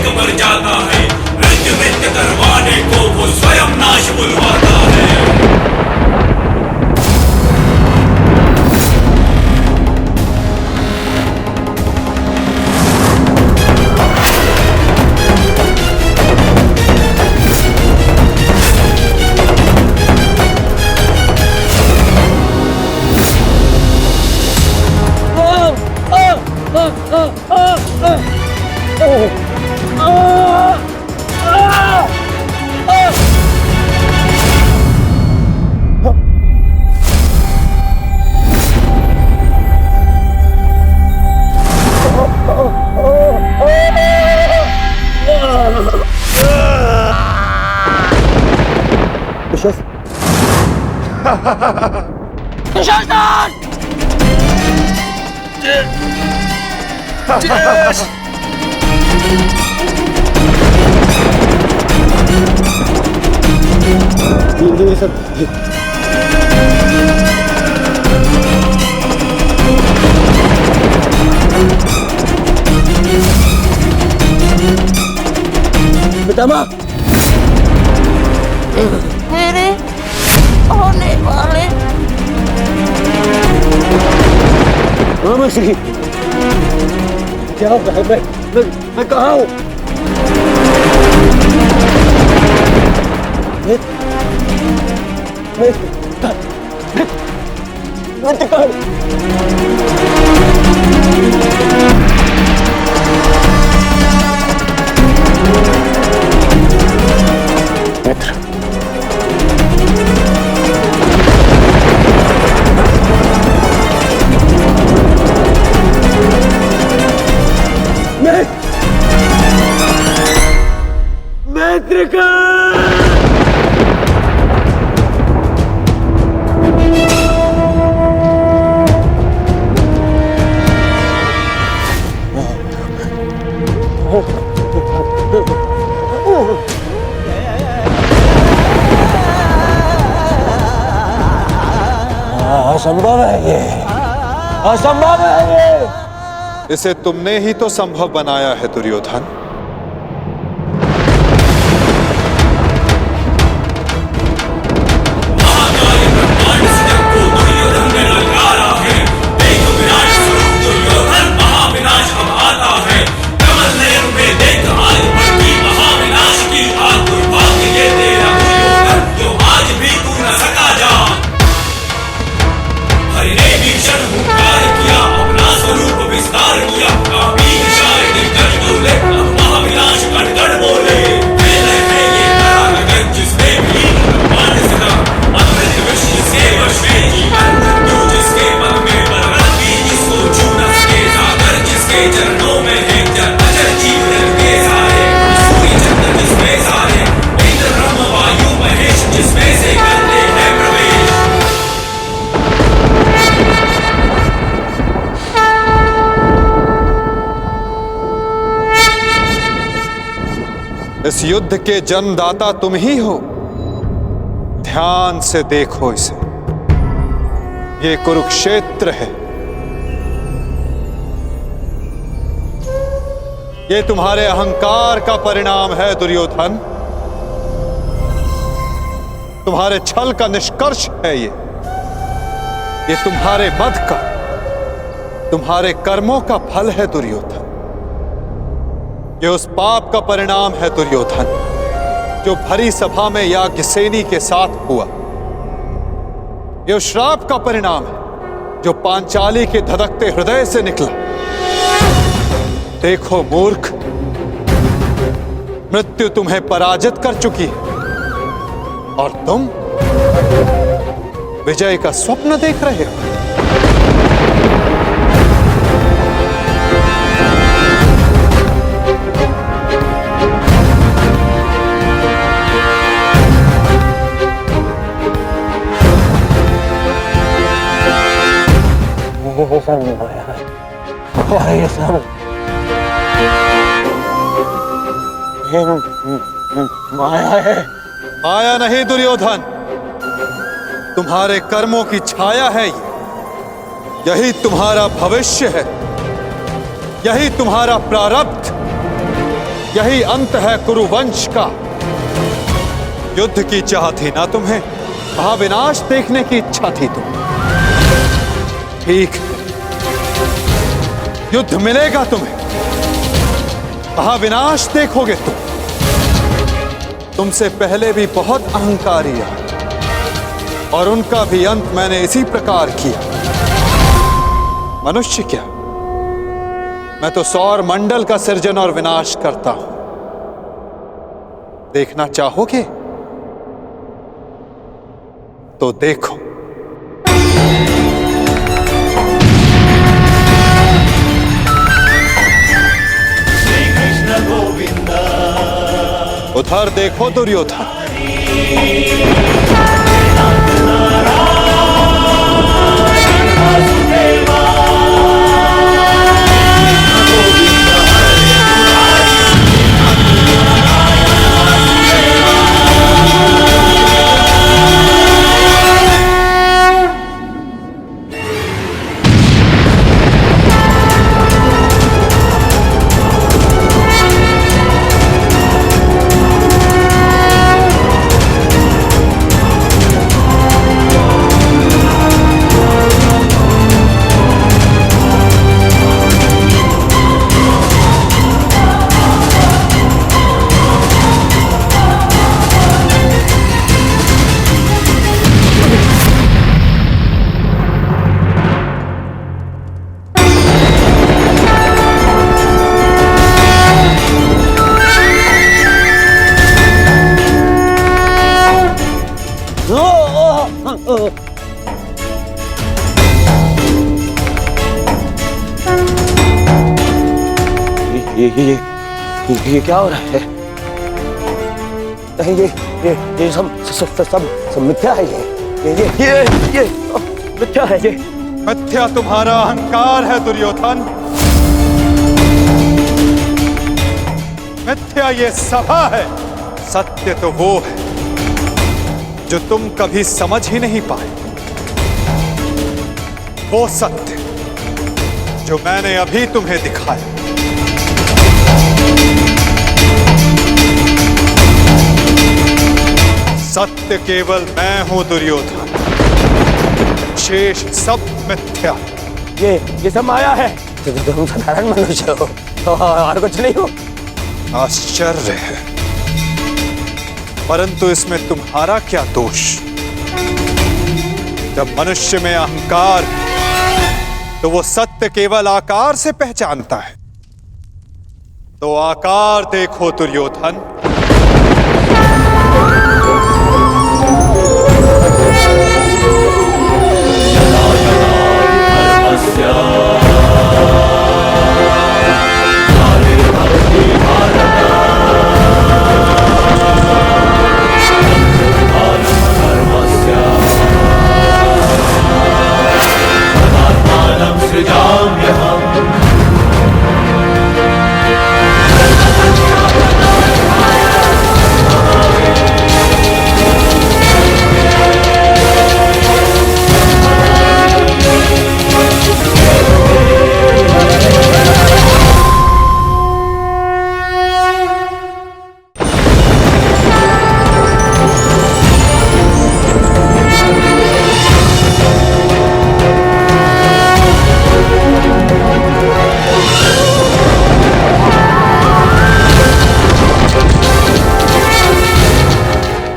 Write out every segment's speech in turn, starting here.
वेग बढ़ जाता है। मृत्यु मित्य करवाने को वो स्वयं नाश बुलवाता है। पितामह, मेरे होने वाले मामा श्री, क्या हो रहा है? मैं कहाँ हूँ? असंभव है ये, असंभव है ये। इसे तुमने ही तो संभव बनाया है दुर्योधन। इस युद्ध के जन्मदाता तुम ही हो। ध्यान से देखो इसे, ये कुरुक्षेत्र है। ये तुम्हारे अहंकार का परिणाम है दुर्योधन। तुम्हारे छल का निष्कर्ष है ये तुम्हारे मद का, तुम्हारे कर्मों का फल है दुर्योधन। ये उस पाप का परिणाम है दुर्योधन जो भरी सभा में याज्ञसेनी के साथ हुआ। ये उस श्राप का परिणाम है जो पांचाली के धधकते हृदय से निकला। देखो मूर्ख, मृत्यु तुम्हें पराजित कर चुकी है और तुम विजय का स्वप्न देख रहे हो। ये सब माया है, ये सब माया है। माया नहीं दुर्योधन, तुम्हारे कर्मों की छाया है ये। यही तुम्हारा भविष्य है, यही तुम्हारा प्रारब्ध, यही अंत है कुरुवंश का। युद्ध की चाह थी ना तुम्हें, महाविनाश देखने की इच्छा थी तुम। ठीक, युद्ध मिलेगा तुम्हें, महाविनाश देखोगे तुम। तुमसे पहले भी बहुत अहंकारी आए और उनका भी अंत मैंने इसी प्रकार किया। मनुष्य क्या, मैं तो सौर मंडल का सृजन और विनाश करता हूं। देखना चाहोगे तो देखो। श्री कृष्ण गोविंद। उधर देखो दुर्योधन। ये क्या हो रहा है? नहीं, ये सब मिथ्या है। ये मिथ्या है। ये मिथ्या तुम्हारा अहंकार है दुर्योधन। मिथ्या ये सभा है। सत्य तो वो है जो तुम कभी समझ ही नहीं पाए। वो सत्य जो मैंने अभी तुम्हें दिखाया। सत्य केवल मैं हूं दुर्योधन, शेष सब मिथ्या। ये सब माया है। तुम साधारण मनुष्य हो और कुछ नहीं हो। आश्चर्य है, परंतु इसमें तुम्हारा क्या दोष? जब मनुष्य में अहंकार, तो वो सत्य केवल आकार से पहचानता है। तो आकार देखो दुर्योधन।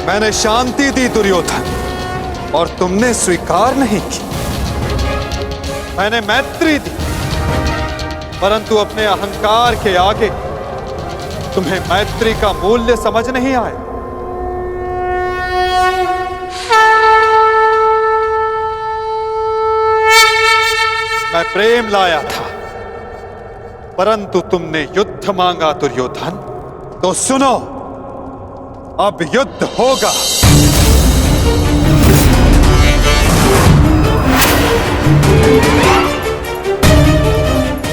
मैंने शांति दी दुर्योधन और तुमने स्वीकार नहीं की। मैंने मैत्री दी, परंतु अपने अहंकार के आगे तुम्हें मैत्री का मूल्य समझ नहीं आया। मैं प्रेम लाया था, परंतु तुमने युद्ध मांगा दुर्योधन। तो सुनो, अब युद्ध होगा।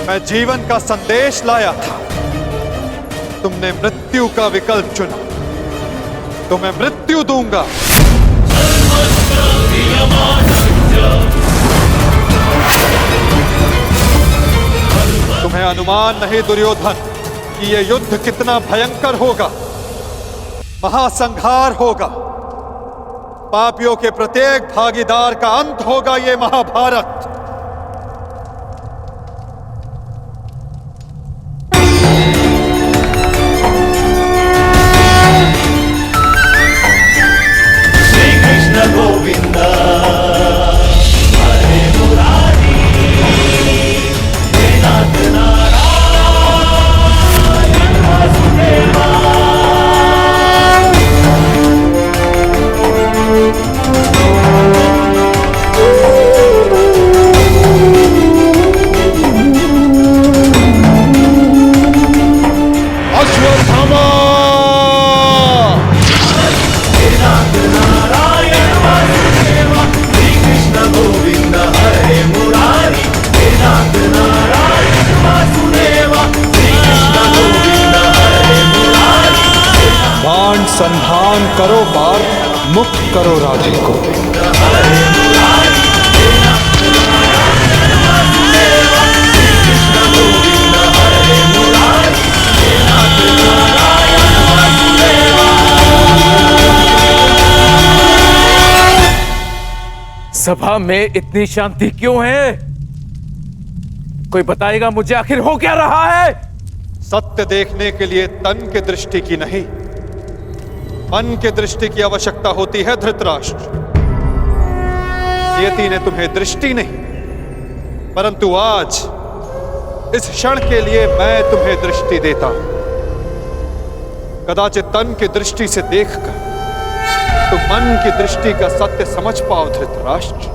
मैं जीवन का संदेश लाया था, तुमने मृत्यु का विकल्प चुना। तो मैं मृत्यु दूंगा। तुम्हें अनुमान नहीं दुर्योधन, कि ये युद्ध कितना भयंकर होगा, महासंहार होगा, पापियों के प्रत्येक भागीदार का अंत होगा ये महाभारत। श्री कृष्ण गोविंद हरे मुरारी हे नाथ नारायण वासुदेवा। अश्वत्थामा! हे नाथ नारायण वासुदेवा। श्री कृष्ण गोविंद हरे मुरारी हे नाथ नारायण वासुदेवा। श्री कृष्ण गोविंद हरे मुरारी बाण संधान करो पार्थ, मुक्त करो राजे को। हरे मुरारी हे नाथ नारायण वासुदेवा। श्री कृष्ण गोविंद हरे मुरारी हे नाथ नारायण वासुदेवा। सभा में इतनी शांति क्यों है? कोई बताएगा मुझे आखिर हो क्या रहा है? सत्य देखने के लिए तन की दृष्टि की नहीं, मन की दृष्टि की आवश्यकता होती है धृतराष्ट्र। नियति ने तुम्हें दृष्टि नहीं, परंतु आज इस क्षण के लिए मैं तुम्हें दृष्टि देता हूं। कदाचित तन की दृष्टि से देखकर तुम मन की दृष्टि का सत्य समझ पाओ धृतराष्ट्र।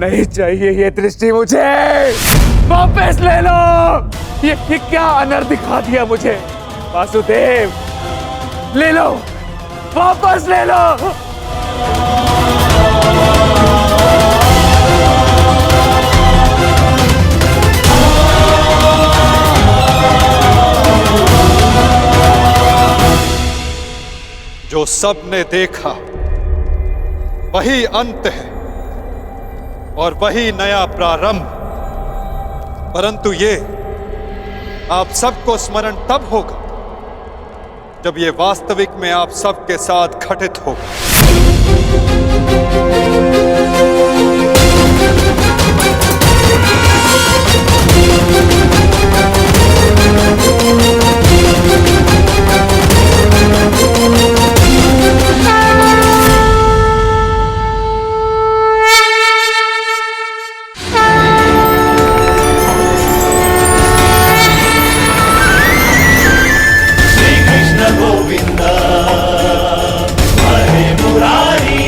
नहीं चाहिए ये दृष्टि मुझे, वापस ले लो। ये क्या अनर्थ दिखा दिया मुझे? वासुदेव, ले लो, वापस ले लो। जो सबने देखा वही अंत है और वही नया प्रारंभ। परंतु ये आप सबको स्मरण तब होगा जब ये वास्तविक में आप सबके साथ घटित होगा। श्री कृष्ण गोविंद हरे मुरारी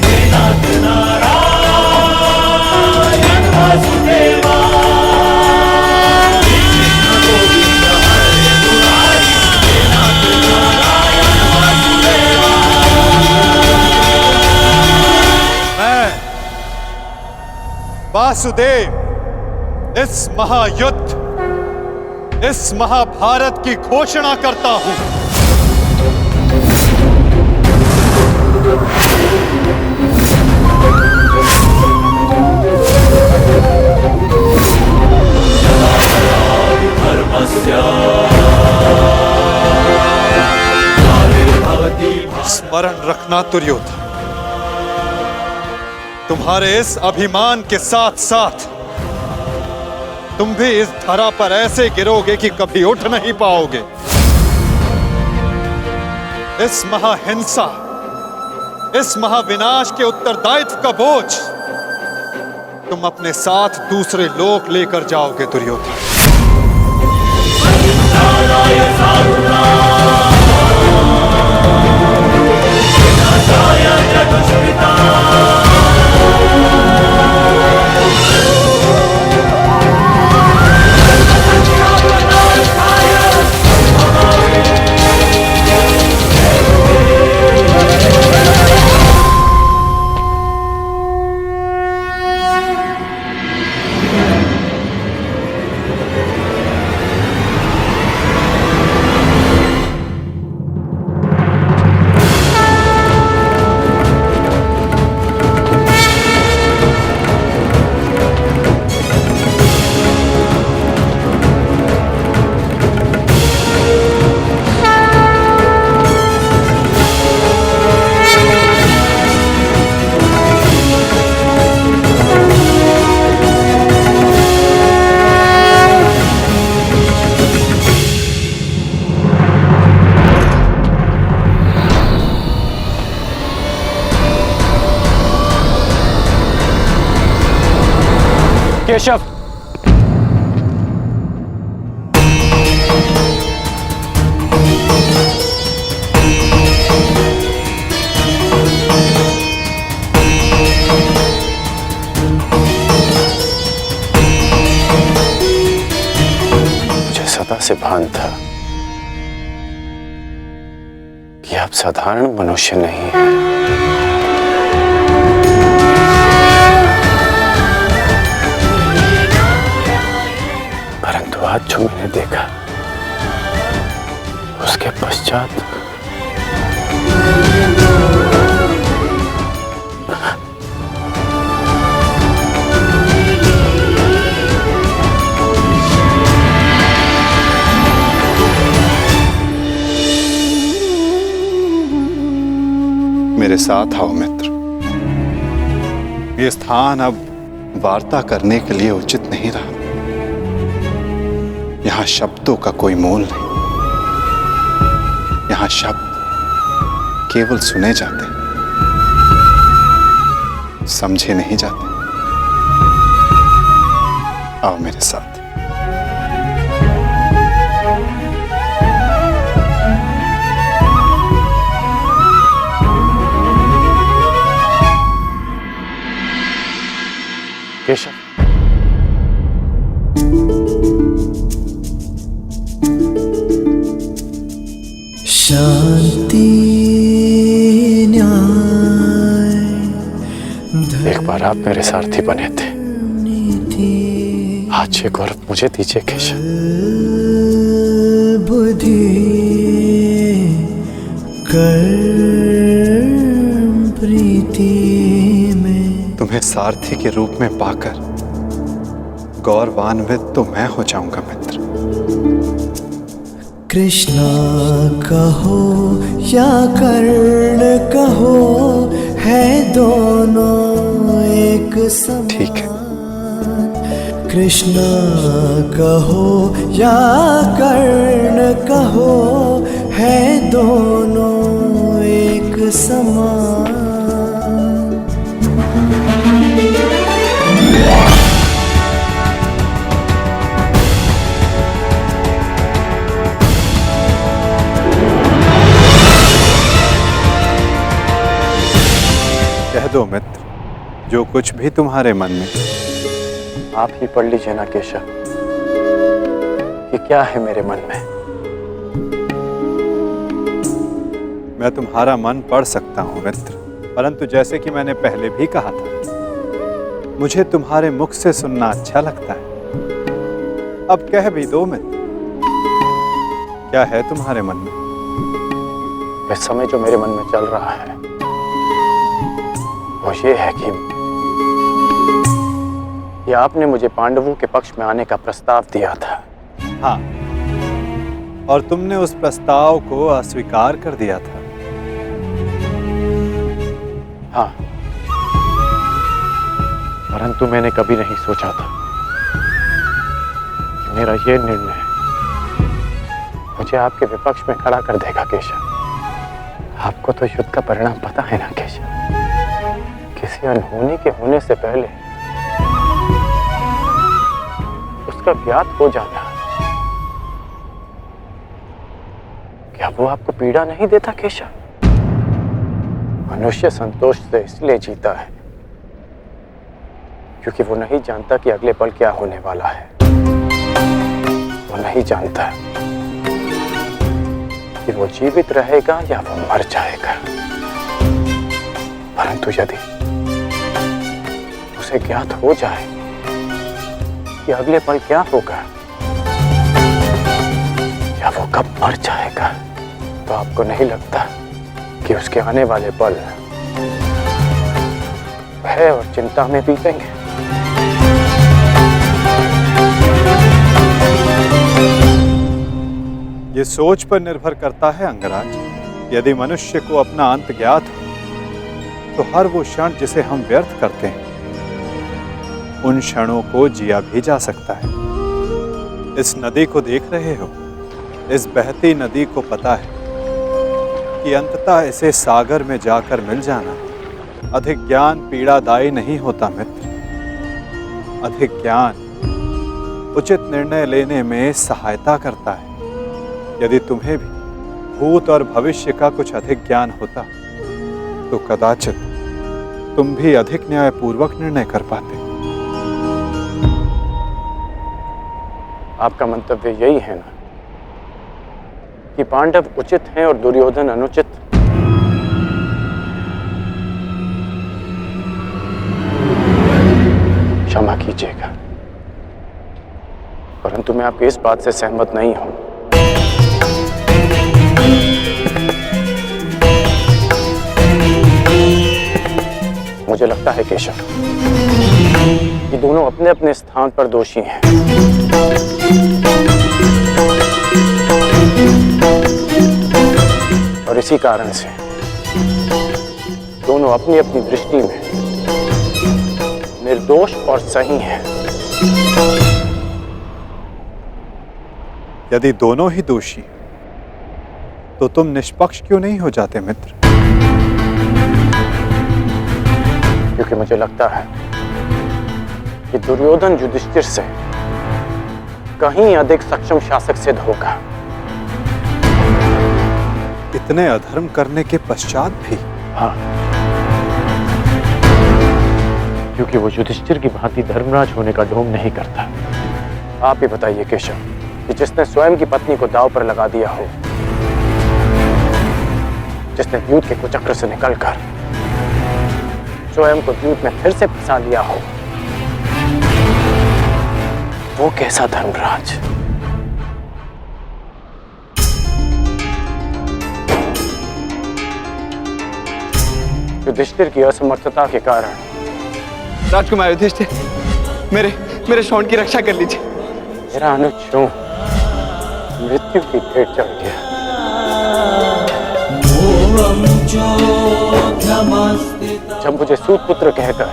हे नाथ नारायण वासुदेवा। श्री कृष्ण गोविंद हरे मुरारी हे नाथ नारायण वासुदेवा। मैं वासुदेव इस महायुद्ध, इस महाभारत की घोषणा करता हूं। धर्मस्य स्मरण रखना दुर्योधन, तुम्हारे इस अभिमान के साथ साथ तुम भी इस धरा पर ऐसे गिरोगे कि कभी उठ नहीं पाओगे। इस महाहिंसा, इस महाविनाश के उत्तरदायित्व का बोझ तुम अपने साथ दूसरे लोक लेकर जाओगे दुर्योधन। विनाशाय सारुणा विनाशाय च दुष्कृता केशव, मुझे सदा से भान था कि आप साधारण मनुष्य नहीं हैं। परंतु आज जो मैंने देखा उसके पश्चात मेरे साथ आओ मित्र। ये स्थान अब वार्ता करने के लिए उचित नहीं रहा। यहां शब्दों का कोई मोल नहीं। यहां शब्द केवल सुने जाते, समझे नहीं जाते। आओ मेरे साथ। केशव, शांति न्याय एक बार आप मेरे सारथी बने थे, आज ये गौरव मुझे दीजिए केशव। बुद्धि कर्म प्रीति में तुम्हें सारथी के रूप में पाकर गौरवान्वित तो मैं हो जाऊंगा मित्र। कृष्णा कहो या कर्ण कहो, है दोनों एक समान। ठीक है। कृष्णा कहो या कर्ण कहो, है दोनों एक समान। कह दो मित्र, जो कुछ भी तुम्हारे मन में। आप ही पढ़ लीजिए ना केशव कि क्या है मेरे मन में। मैं तुम्हारा मन पढ़ सकता हूं मित्र, परंतु जैसे कि मैंने पहले भी कहा था, मुझे तुम्हारे मुख से सुनना अच्छा लगता है। अब कह भी दो मित्र, क्या है तुम्हारे मन में? इस समय जो मेरे मन में चल रहा है वो ये है कि आपने मुझे पांडवों के पक्ष में आने का प्रस्ताव दिया था। हाँ, और तुमने उस प्रस्ताव को अस्वीकार कर दिया था। हाँ, परंतु मैंने कभी नहीं सोचा था कि मेरा ये निर्णय मुझे आपके विपक्ष में खड़ा कर देगा केशव। आपको तो युद्ध का परिणाम पता है ना केशव। किसी अनहोनी के होने से पहले उसका ज्ञात हो जाना क्या वो आपको पीड़ा नहीं देता केशव? मनुष्य संतोष से इसलिए जीता है क्योंकि वो नहीं जानता कि अगले पल क्या होने वाला है। वो नहीं जानता कि वो जीवित रहेगा या वो मर जाएगा। परंतु यदि उसे ज्ञात हो जाए कि अगले पल क्या होगा या वो कब मर जाएगा, तो आपको नहीं लगता कि उसके आने वाले पल भय और चिंता में बीतेंगे? ये सोच पर निर्भर करता है अंगराज। यदि मनुष्य को अपना अंत ज्ञात हो तो हर वो क्षण जिसे हम व्यर्थ करते हैं उन क्षणों को जिया भी जा सकता है। इस नदी को देख रहे हो, इस बहती नदी को पता है कि अंततः इसे सागर में जाकर मिल जाना अधिक ज्ञान पीड़ादायी नहीं होता मित्र। अधिक ज्ञान उचित निर्णय लेने में सहायता करता है। यदि तुम्हें भी भूत और भविष्य का कुछ अधिक ज्ञान होता तो कदाचित तुम भी अधिक न्यायपूर्वक निर्णय कर पाते। आपका मंतव्य यही है ना कि पांडव उचित हैं और दुर्योधन अनुचित? क्षमा कीजिएगा, परंतु मैं आपकी इस बात से सहमत नहीं हूं। मुझे लगता है केशव कि दोनों अपने अपने स्थान पर दोषी हैं। और इसी कारण से दोनों अपनी अपनी दृष्टि में निर्दोष और सही हैं। यदि दोनों ही दोषी तो तुम निष्पक्ष क्यों नहीं हो जाते मित्र? क्योंकि मुझे लगता है कि दुर्योधन युधिष्ठिर से कहीं अधिक सक्षम शासक सिद्ध होगा। इतने अधर्म करने के पश्चात भी? हाँ, क्योंकि वो युधिष्ठिर की भांति धर्मराज होने का ढोंग नहीं करता। आप ही बताइए केशव कि जिसने स्वयं की पत्नी को दांव पर लगा दिया हो, जिसने द्यूत के कुचक्र से निकलकर स्वयं को द्यूत में फिर से फंसा लिया हो, वो कैसा धर्मराज? युधिष्ठिर की असमर्थता के कारण। राजकुमार युधिष्ठिर, मेरे शौंड की रक्षा कर लीजिए। मेरा अनुज मृत्यु की भेंट चढ़ गया। जब मुझे सूतपुत्र कहकर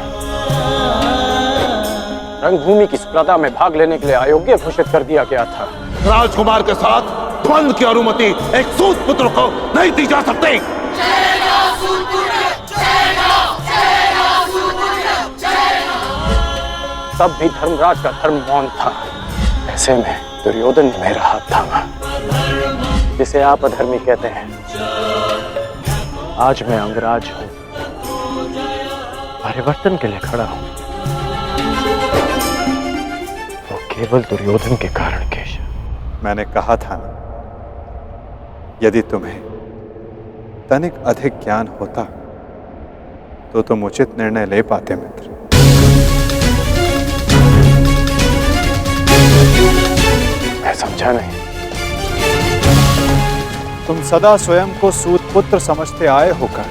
रंगभूमि की स्पर्धा में भाग लेने के लिए अयोग्य घोषित कर दिया गया था, राजकुमार के साथ द्वंद्व की अनुमति एक सूतपुत्र को नहीं दी जा सकती। तब भी धर्मराज का धर्म मौन था। ऐसे में दुर्योधन ने मेरा हाथ थामा, जिसे आप अधर्मी कहते हैं। आज मैं अंगराज हूं, परिवर्तन के लिए खड़ा हूं, वो केवल दुर्योधन के कारण केशव। मैंने कहा था ना, यदि तुम्हें तनिक अधिक ज्ञान होता तो तुम उचित निर्णय ले पाते मित्र। मैं समझा नहीं। तुम सदा स्वयं को सूतपुत्र समझते आए होकर,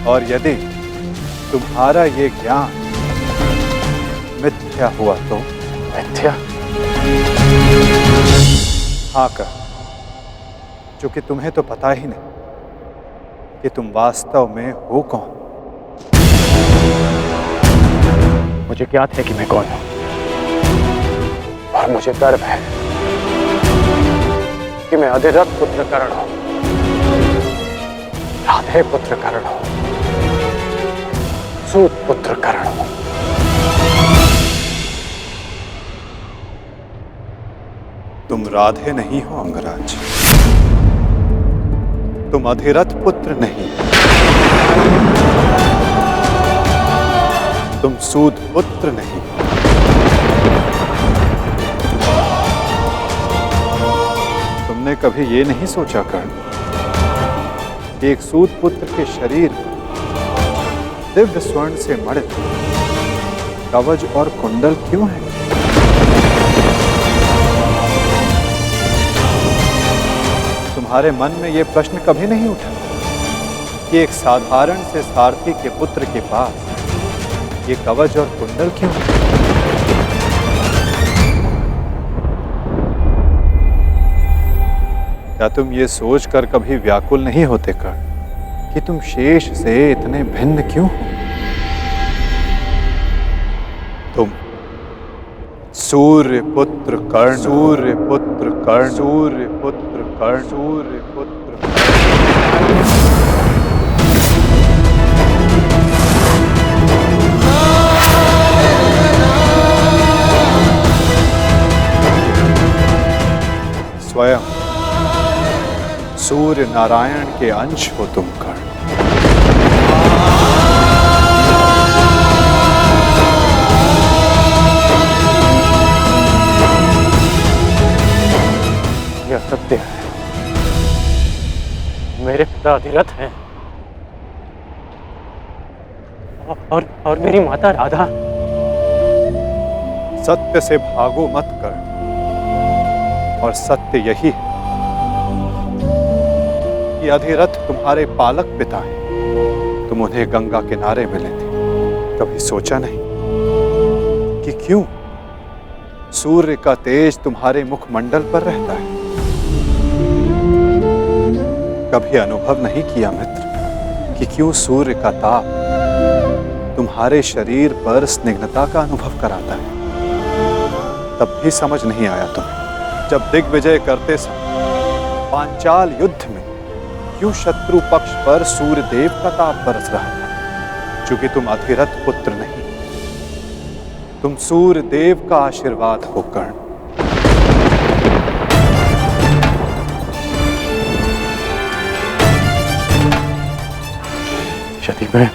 और यदि तुम्हारा ये ज्ञान मिथ्या हुआ तो? मिथ्या? हाँ कर, क्योंकि तुम्हें तो पता ही नहीं कि तुम वास्तव में हो कौन। मुझे ज्ञात है कि मैं कौन हूं, और मुझे गर्व है कि मैं अधिरथ पुत्र कर्ण हूं, राधे पुत्र कर्ण हूं, सूत पुत्र कर्ण हूं। तुम राधे नहीं हो अंगराज। तुम अधिरथ पुत्र नहीं, तुम सूद पुत्र नहीं, तुमने कभी ये नहीं सोचा कर्ण कि एक सूद पुत्र के शरीर में दिव्य स्वर्ण से मणित कवच और कुंडल क्यों है? तुम्हारे मन में यह प्रश्न कभी नहीं उठा कि एक साधारण से सारथी के पुत्र के पास ये कवच और कुंडल क्यों है? क्या तुम ये सोचकर कभी व्याकुल नहीं होते कर्ण कि तुम शेष से इतने भिन्न क्यों हो? तुम सूर्य पुत्र कर्ण, सूर्य पुत्र कर्ण, सूर्य पुत्र कर्ण, सूर्य पुत्र स्वयं सूर्य नारायण के अंश हो तुम कर्ण। यह सत्य है, मेरे पिता अधिरथ हैं और मेरी माता राधा। सत्य से भागो मत कर, और सत्य यही है कि अधिरथ तुम्हारे पालक पिता हैं। तुम उन्हें गंगा किनारे मिले थे, कभी सोचा नहीं कि क्यों सूर्य का तेज तुम्हारे मुखमंडल पर रहता है? कभी अनुभव नहीं किया मित्र कि क्यों सूर्य का ताप तुम्हारे शरीर पर स्निग्धता का अनुभव कराता है? तब भी समझ नहीं आया तुम्हें जब दिग्विजय करते समय पांचाल युद्ध में क्यों शत्रु पक्ष पर सूर्य देव का ताप बरस रहा था? चूंकि तुम अधिरथ पुत्र नहीं, तुम सूर्य देव का आशीर्वाद हो कर्ण। यदि मैं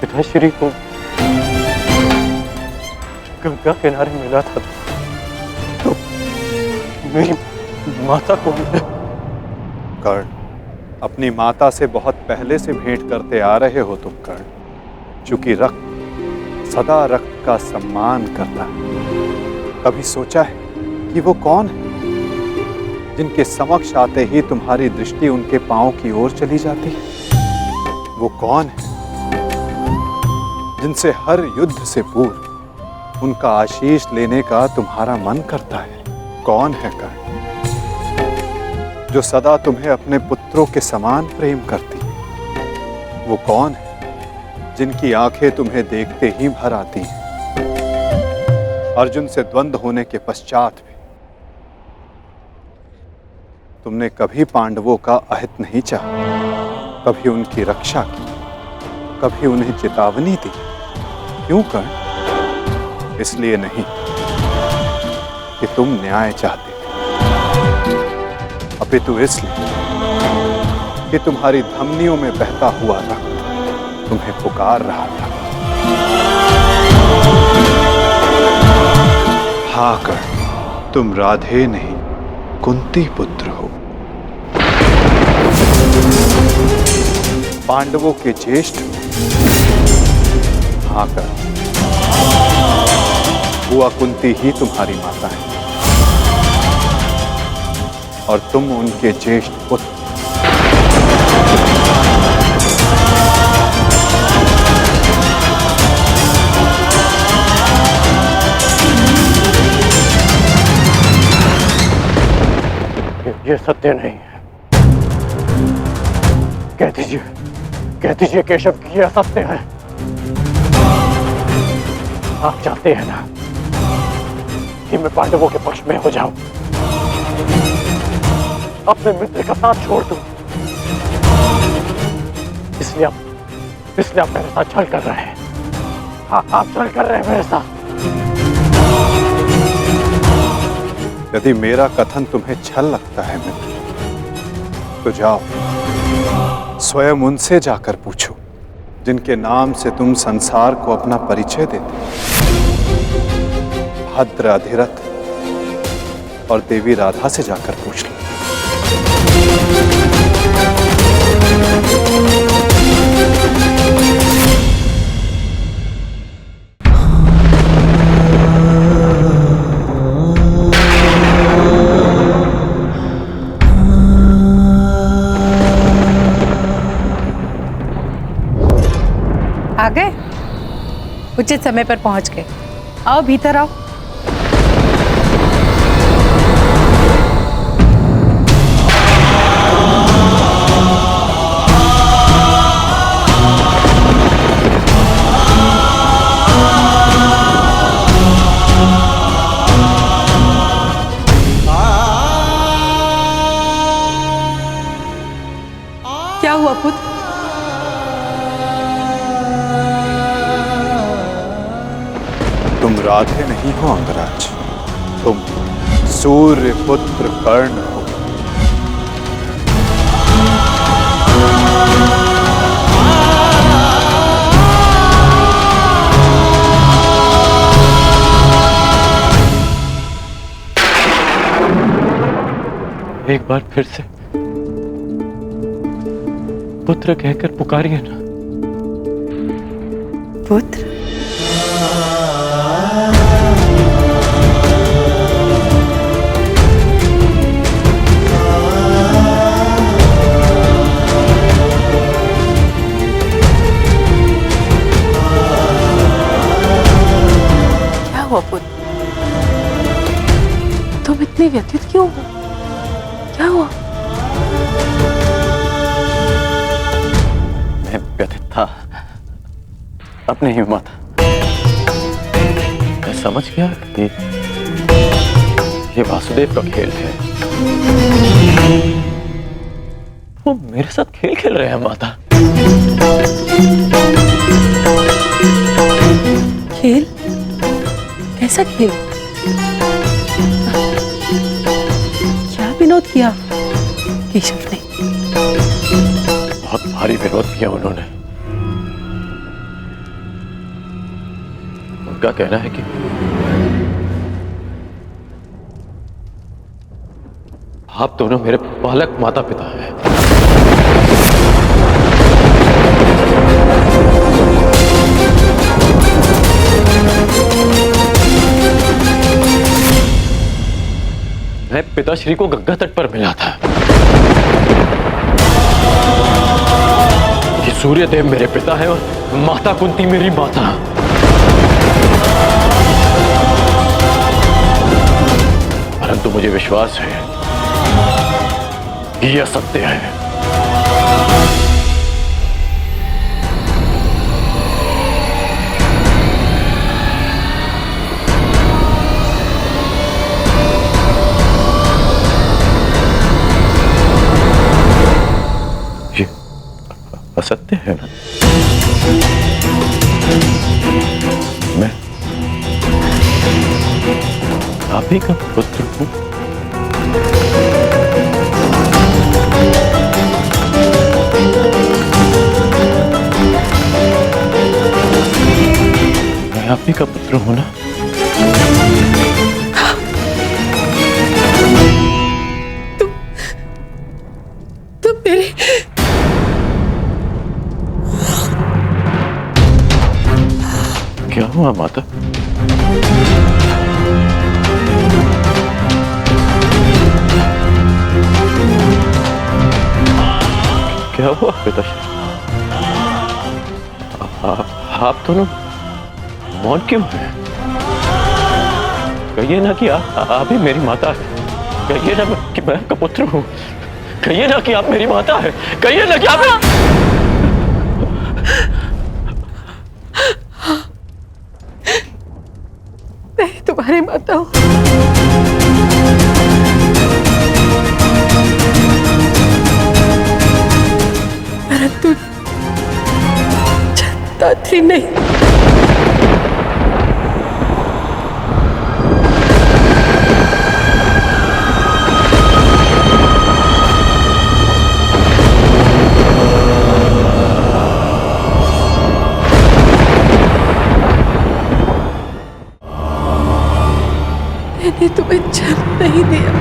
पिताश्री को गंगा किनारे मिला था तो मेरी माता को कर्ण, अपनी माता से बहुत पहले से भेंट करते आ रहे हो तुम कर्ण। चूंकि रक्त सदा रक्त का सम्मान करता है। कभी सोचा है कि वो कौन है जिनके समक्ष आते ही तुम्हारी दृष्टि उनके पांव की ओर चली जाती है? वो कौन है जिनसे हर युद्ध से पूर्व उनका आशीष लेने का तुम्हारा मन करता है? कौन है कर्ण जो सदा तुम्हें अपने पुत्रों के समान प्रेम करती है? वो कौन है जिनकी आंखें तुम्हें देखते ही भर आती हैं? अर्जुन से द्वंद्व होने के पश्चात भी तुमने कभी पांडवों का अहित नहीं चाहा, कभी उनकी रक्षा की, कभी उन्हें चेतावनी दी। क्यों कर्ण? इसलिए नहीं कि तुम न्याय चाहते थे, अपितु इसलिए कि तुम्हारी धमनियों में बहता हुआ रक्त तुम्हें पुकार रहा था। हाँ कर्ण, तुम राधे नहीं कुंती पुत्र हो, पांडवों के ज्येष्ठ। हाँ कर्ण, बुआ कुंती ही तुम्हारी माता है और तुम उनके ज्येष्ठ पुत्र। ये सत्य नहीं है। कह दीजिए केशव कि यह सत्य है। आप चाहते हैं ना कि मैं पांडवों के पक्ष में हो जाऊं, अपने मित्र का साथ छोड़ दूं, इसलिए आप मेरे साथ छल कर रहे हैं। हाँ, आप छल कर रहे हैं मेरे साथ। यदि मेरा कथन तुम्हें छल लगता है मित्र, तो जाओ स्वयं उनसे जाकर पूछो जिनके नाम से तुम संसार को अपना परिचय देते हो। भद्र अधिरथ और देवी राधा से जाकर पूछ लो। आ गए? उचित समय पर पहुंच गए। आओ भीतर आओ। क्या हुआ पुत्र? तुम राधे नहीं हो अंगराज, तुम सूर्य पुत्र कर्ण हो। एक बार फिर से पुत्र कहकर पुकारिए ना। पुत्र? क्या हुआ पुत्र? तुम इतने व्यथित क्यों हो? क्या हुआ? मैं व्यथित था अपने ही माता। मैं समझ गया कि ये वासुदेव का खेल है। वो मेरे साथ खेल खेल रहे हैं माता। खेल? कैसा खेल? क्या विनोद किया केशव ने? बहुत भारी विरोध किया उन्होंने। उनका कहना है कि आप दोनों मेरे बालक माता पिता हैं। मैं पिताश्री को गंगा तट पर मिला था कि सूर्यदेव मेरे पिता है और माता कुंती मेरी माता। परंतु मुझे विश्वास है कि यह सत्य है। ये असत्य है ना? मैं आप ही का पुत्र हूं। मैं आप ही का पुत्र हूं ना? तुम मेरे क्या हुआ माता? क्या हुआ पिताश्री? आप दोनों मौन क्यों हैं? कहिए ना कि आप ही मेरी माता है। कहिए ना कि मैं आपका पुत्र हूं। कहिए ना कि आप मेरी माता है। कहिए ना कि आप मैं तुम्हारी माता हूं। परंतु दात्री नहीं। मैंने तुम्हें जन्म नहीं दिया।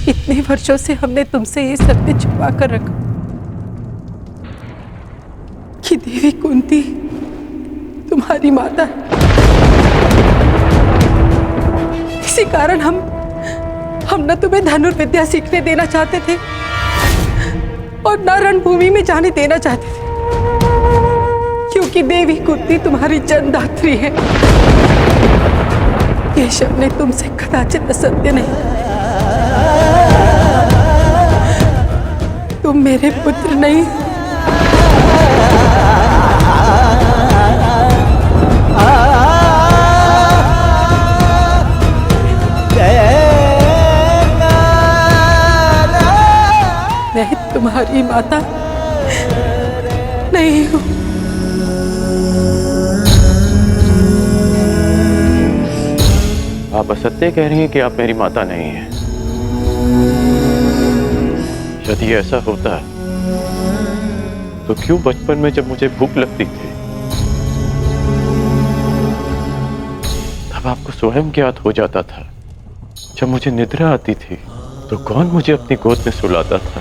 इतने वर्षों से हमने तुमसे ये सत्य छुपा कर रखा कि देवी कुंती तुम्हारी माता है। इसी कारण हम न तुम्हें धनुर्विद्या सीखने देना चाहते थे और न रणभूमि में जाने देना चाहते थे, क्योंकि देवी कुंती तुम्हारी जन्मदात्री है। केशव ने तुमसे कदाचित असत्य नहीं कहा। तुम मेरे पुत्र नहीं, मैं तुम्हारी माता नहीं हूं। आप असत्य कह रही हैं कि आप मेरी माता नहीं हैं। यदि ऐसा होता तो क्यों बचपन में जब मुझे भूख लगती थी तब आपको स्वयं ज्ञात हो जाता था। जब मुझे निद्रा आती थी तो कौन मुझे अपनी गोद में सुलाता था?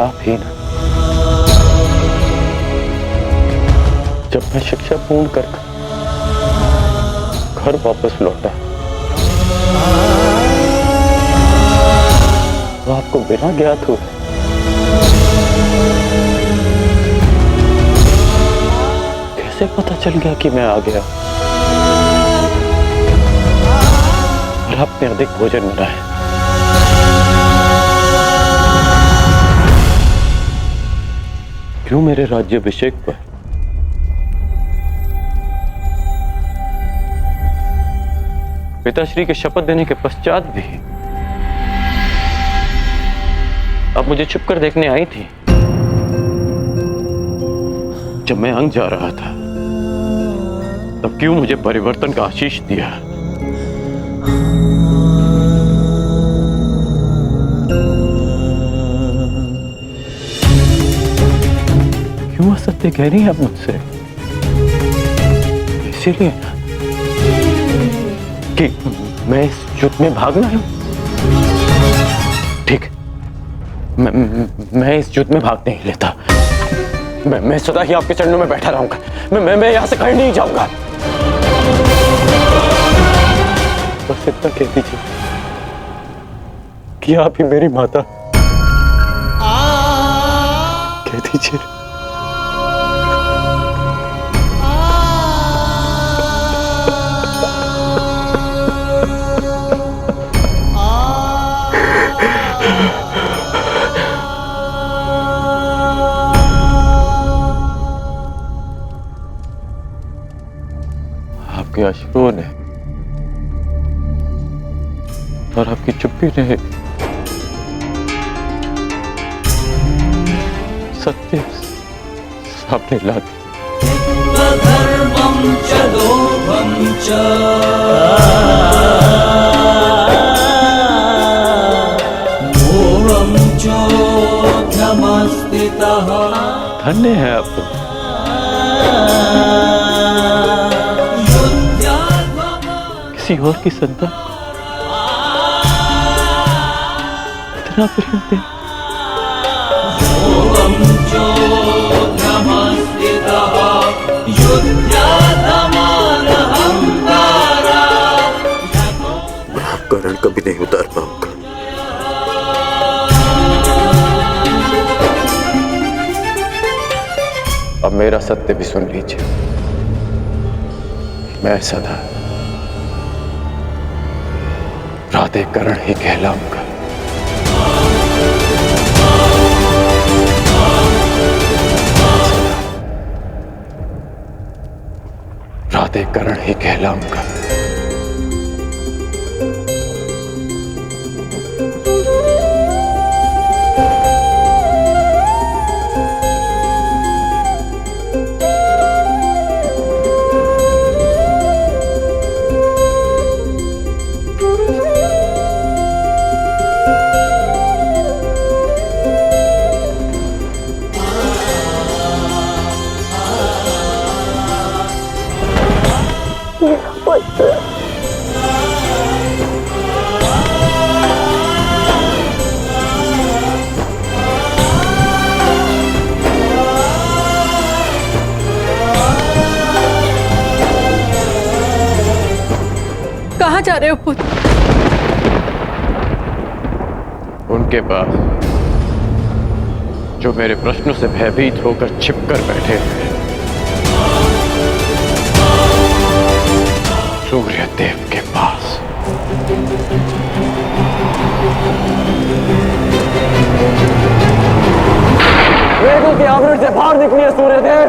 आप ही ना। जब मैं शिक्षा पूर्ण कर घर वापस लौटा तो आपको बिना ज्ञात हुए कैसे पता चल गया कि मैं आ गया और आपने अधिक भोजन बनाया? क्यों मेरे राज्याभिषेक पर पिताश्री के शपथ देने के पश्चात भी आप मुझे छुप कर देखने आई थी? जब मैं अंग जा रहा था तब क्यों मुझे परिवर्तन का आशीष दिया? क्यों असत्य कह रही हैं आप मुझसे? इसीलिए कि मैं इस युद्ध में भागना है। ठीक, मैं इस युद्ध में भाग नहीं लेता। मैं सदा ही आपके चरणों में बैठा रहूंगा। मैं यहां से कहीं नहीं जाऊंगा। बस इतना कह दीजिए कि आप ही मेरी माता। कह दीजिए। आपके अश्रुओं ने और आपकी चुप्पी ने सत्य सामने ला दिया। धर्मं च लोभं च मोहं चोऽध्यमस्थितः। धन्य है आप तो। किसी और की संतान इतना प्रेम दे। आपका रण कभी नहीं उतार पाऊंगा। अब मेरा सत्य भी सुन लीजिए। मैं सदा प्राधिकरण ही कहलाऊंगा। करण ही कहलाऊंगा। कहाँ जा रहे हो पुत्र? उनके पास जो मेरे प्रश्नों से भयभीत होकर छिपकर बैठे हैं, सूर्य देव के पास। वेदों के आवरण से बाहर निकलिए सूर्यदेव।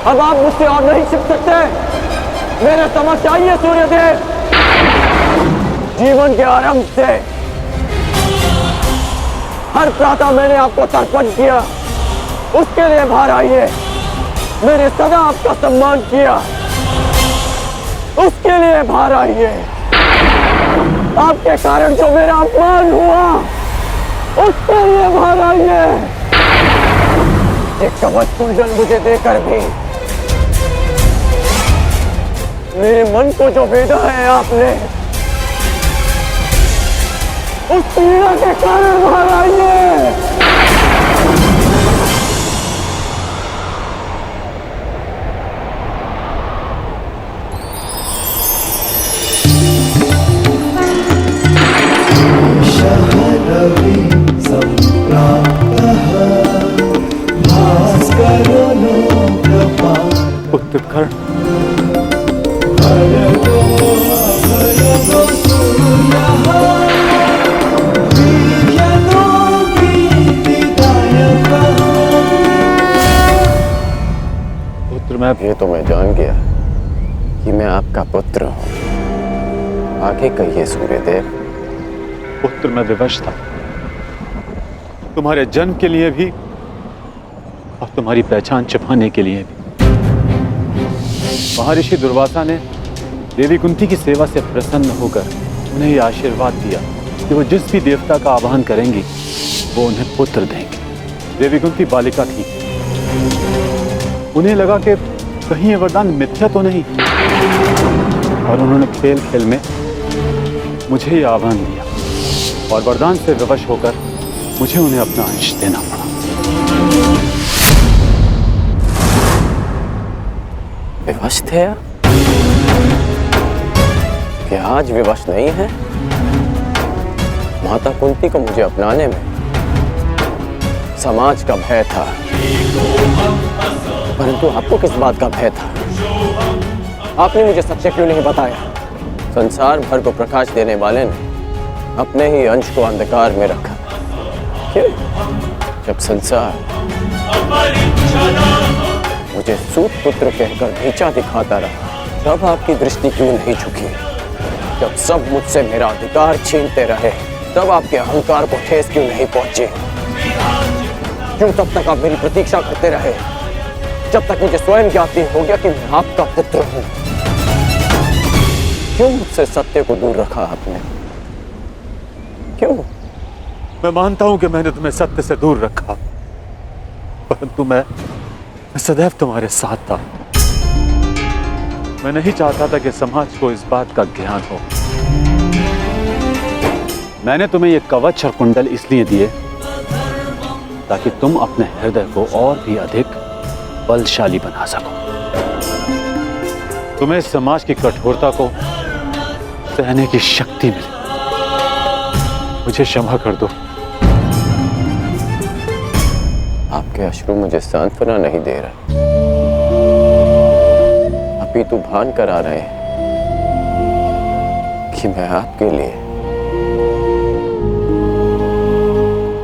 अब आप मुझसे और नहीं छिप सकते। मेरे समक्ष आइए सूर्यदेव। जीवन के आरंभ से हर प्रातः मैंने आपको तर्पण किया, उसके लिए बाहर आइए। मैंने सदा आपका सम्मान किया, उसके लिए बाहर आइए। आपके कारण जो मेरा अपमान हुआ, उसके लिए बाहर आइए। एक कवच कुंडल मुझे देकर भी मेरे मन को जो भेदा है आपने, उस पीड़ा के कारण बाहर आइए। शहरवि सम्प्राप्तः भास्करो लोकपा पुत्र कर्ण, ये तो मैं जान गया कि मैं आपका पुत्र हूं। आगे कहिए सूर्यदेव। पुत्र मैं विवश था, तुम्हारे जन्म के लिए भी और तुम्हारी पहचान छिपाने के लिए भी। महर्षि दुर्वासा ने देवी कुंती की सेवा से प्रसन्न होकर उन्हें यह आशीर्वाद दिया कि वो जिस भी देवता का आवाहन करेंगी वो उन्हें पुत्र देंगे। देवी कुंती बालिका थी, उन्हें लगा कि कहीं ये वरदान मिथ्या तो नहीं, और उन्होंने खेल खेल में मुझे ये आह्वान दिया और वरदान से विवश होकर मुझे उन्हें अपना अंश देना पड़ा। विवश थे आप? क्या आज विवश नहीं है? माता कुंती को मुझे अपनाने में समाज का भय था, परंतु आपको किस बात का भय था? आपने मुझे सत्य क्यों नहीं बताया? संसार भर को प्रकाश देने वाले ने अपने ही अंश को अंधकार में रखा। क्यों? जब संसार मुझे सूत पुत्र कहकर नीचा दिखाता रहा, तब आपकी दृष्टि क्यों नहीं झुकी? जब सब मुझसे मेरा अधिकार छीनते रहे, तब आपके अहंकार को ठेस क्यों नहीं पहुंची? क्यों तब तक आप मेरी प्रतीक्षा करते रहे, जब तक मुझे स्वयं ज्ञात नहीं हो गया कि मैं आपका पुत्र हूं? क्यों मुझसे सत्य को दूर रखा आपने? क्यों? मैं मानता हूं कि मैंने तुम्हें सत्य से दूर रखा, परंतु मैं सदैव तुम्हारे साथ था। मैं नहीं चाहता था कि समाज को इस बात का ज्ञान हो। मैंने तुम्हें ये कवच और कुंडल इसलिए दिए ताकि तुम अपने हृदय को और भी अधिक बलशाली बना सको। तुम्हें समाज की कठोरता को सहने की शक्ति मिले। मुझे क्षमा कर दो। आपके अश्रु मुझे सांत्वना नहीं दे रहे, अपितु भान करा रहे हैं कि मैं आपके लिए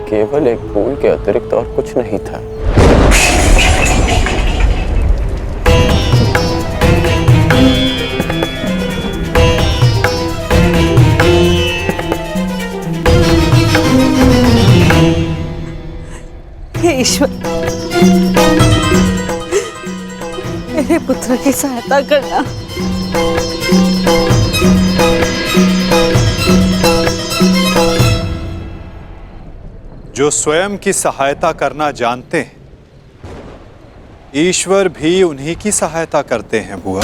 केवल एक फूल के अतिरिक्त और कुछ नहीं था। बुआ की सहायता करना। जो स्वयं की सहायता करना जानते हैं, ईश्वर भी उन्हीं की सहायता करते हैं बुआ।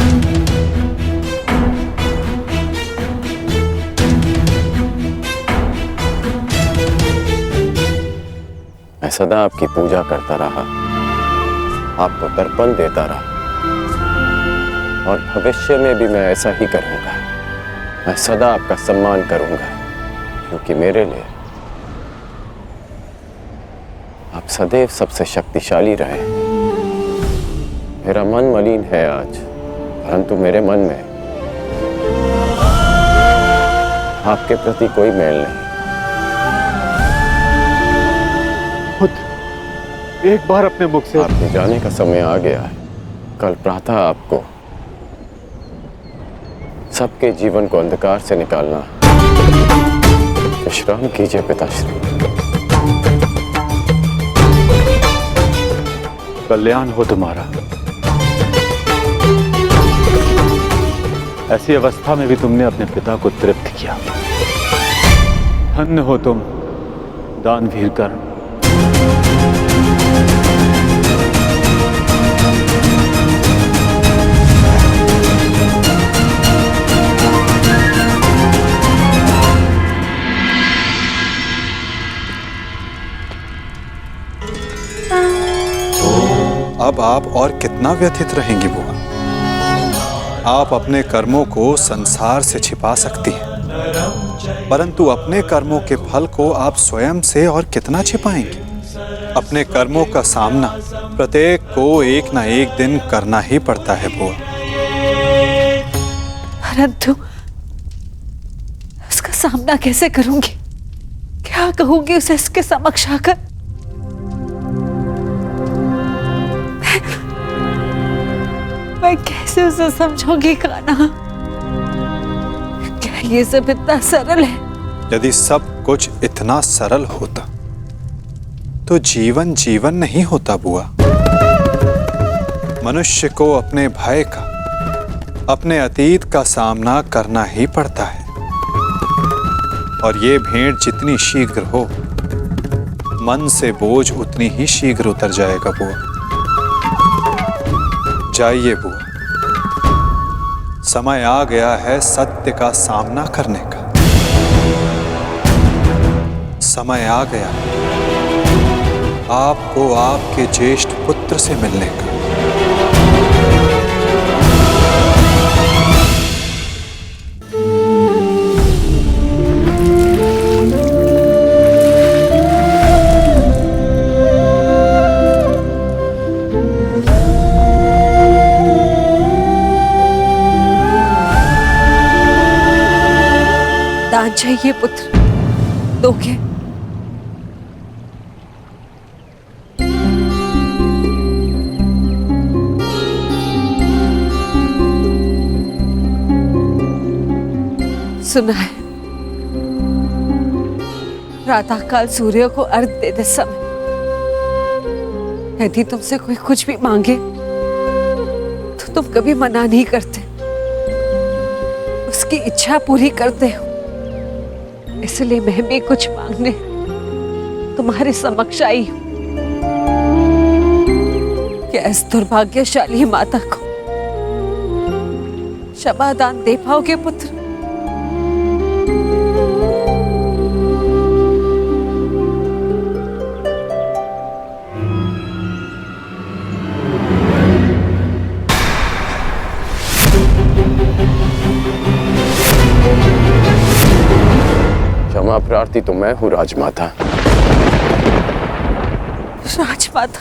मैं सदा आपकी पूजा करता रहा, आपको तर्पण देता रहा, और भविष्य में भी मैं ऐसा ही करूंगा। मैं सदा आपका सम्मान करूंगा, क्योंकि मेरे लिए आप सदैव सबसे शक्तिशाली रहे। मेरा मन मलिन है आज, परंतु मेरे मन में आपके प्रति कोई मेल नहीं। एक बार अपने मुख से आपके जाने का समय आ गया है। कल प्रातः आपको सबके जीवन को अंधकार से निकालना। विश्राम कीजिए पिताश्री। कल्याण हो तुम्हारा। ऐसी अवस्था में भी तुमने अपने पिता को तृप्त किया। धन्य हो तुम दानवीर कर्ण। अब आप और कितना व्यथित रहेंगी बुआ? आप अपने कर्मों को संसार से छिपा सकती हैं, परंतु अपने कर्मों के फल को आप स्वयं से और कितना छिपाएंगी? अपने कर्मों का सामना प्रत्येक को एक ना एक दिन करना ही पड़ता है बुआ। परंतु उसका सामना कैसे करूंगी? क्या कहूंगी उसे इसके समक्ष आकर? मैं कैसे उसे समझाऊंगी कान्हा? क्या ये सब इतना सरल है? यदि सब कुछ इतना सरल होता तो जीवन जीवन नहीं होता बुआ। मनुष्य को अपने भय का, अपने अतीत का सामना करना ही पड़ता है, और ये भेंट जितनी शीघ्र हो, मन से बोझ उतनी ही शीघ्र उतर जाएगा बुआ। जाइए बुआ, समय आ गया है सत्य का सामना करने का। समय आ गया आपको आपके ज्येष्ठ पुत्र से मिलने का। दान चाहिए पुत्र, दोगे? सुना है, प्रातःकाल सूर्य को अर्घ्य देते समय यदि तुमसे कोई कुछ भी मांगे तो तुम कभी मना नहीं करते, उसकी इच्छा पूरी करते हो। इसलिए मैं भी कुछ मांगने तुम्हारे समक्ष आई हूं कि इस दुर्भाग्यशाली माता को क्षमा दान दे पाओगे पुत्र? क्षमा प्रार्थी तो मैं हूँ राजमाता। राजमाता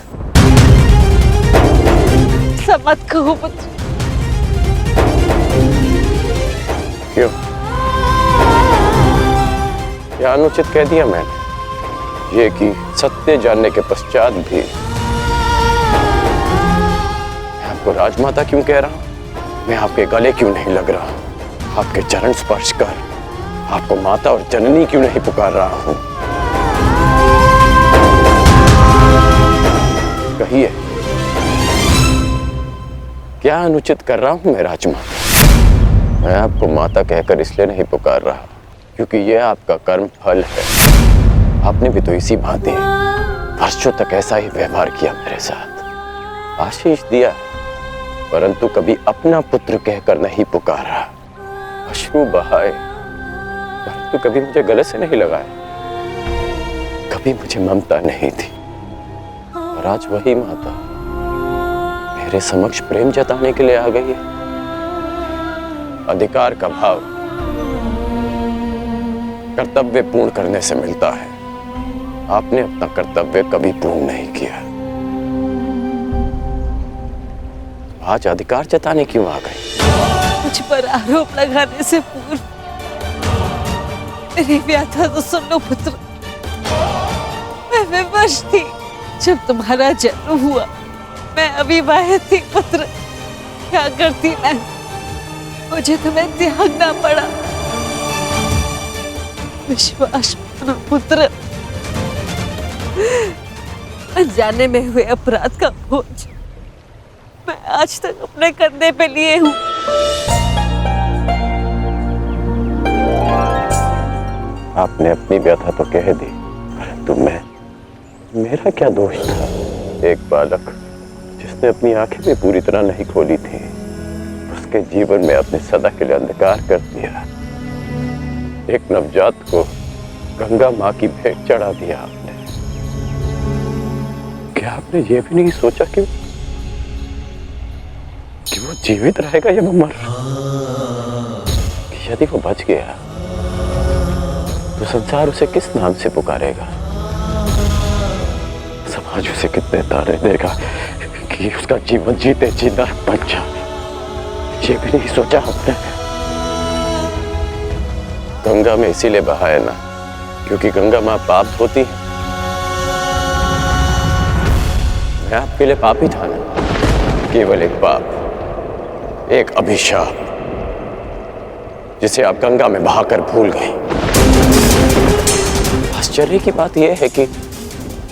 सब मत कहो पुत्र। क्यों? क्या अनुचित कह दिया मैंने? ये कि सत्य जानने के पश्चात भी मैं आपको राजमाता क्यों कह रहा हूं? मैं आपके गले क्यों नहीं लग रहा? आपके चरण स्पर्श कर आपको माता और जननी क्यों नहीं पुकार रहा हूं? कहिए, क्या अनुचित कर रहा हूं मैं राजमाता? मैं आपको माता कहकर इसलिए नहीं पुकार रहा क्योंकि यह आपका कर्म फल है। आपने भी तो इसी भांति वर्षों तक ऐसा ही व्यवहार किया मेरे साथ, आशीष दिया, परंतु कभी अपना पुत्र कहकर नहीं पुकारा, अश्रु बहाए परंतु कभी मुझे गले से नहीं लगाया, कभी मुझे ममता नहीं थी। और आज वही माता मेरे समक्ष प्रेम जताने के लिए आ गई है। अधिकार का भाव कर्तव्य पूर्ण करने से मिलता है। आपने अपना कर्तव्य कभी पूर्ण नहीं किया, आज अधिकार जताने क्यों आ गई? मुझ पर आरोप लगाने से पूर्व मेरी व्याथा तो सुन लो पुत्र। मैं विवश थी जब तुम्हारा जन्म हुआ, मैं अविवाहित थी पुत्र। क्या करती मैं, मुझे तुम्हें त्यागना पड़ा। विश्वास मानो पुत्र, अनजाने में हुए अपराध का बोझ मैं आज तक अपने कंधे पे लिए हूँ। आपने अपनी व्यथा तो कह दी, परंतु मेरा क्या दोष था? एक बालक जिसने अपनी आंखें भी पूरी तरह नहीं खोली थी, उसके जीवन में आपने सदा के लिए अंधकार कर दिया। एक नवजात को गंगा माँ की भेंट चढ़ा दिया आपने। क्या आपने ये भी नहीं सोचा कि वो जीवित रहेगा या वो मर? कि यदि वो बच गया तो संसार उसे किस नाम से पुकारेगा? समाज उसे कितने ताने देगा कि उसका जीवन जीते जी नरक बन जाए? ये भी नहीं सोचा आपने? गंगा में इसीलिए बहाया ना क्योंकि गंगा मां पाप होती है। मैं आपके लिए पापी था ना, केवल एक पाप, एक अभिशाप जिसे आप गंगा में बहाकर भूल गई। आश्चर्य की बात यह है कि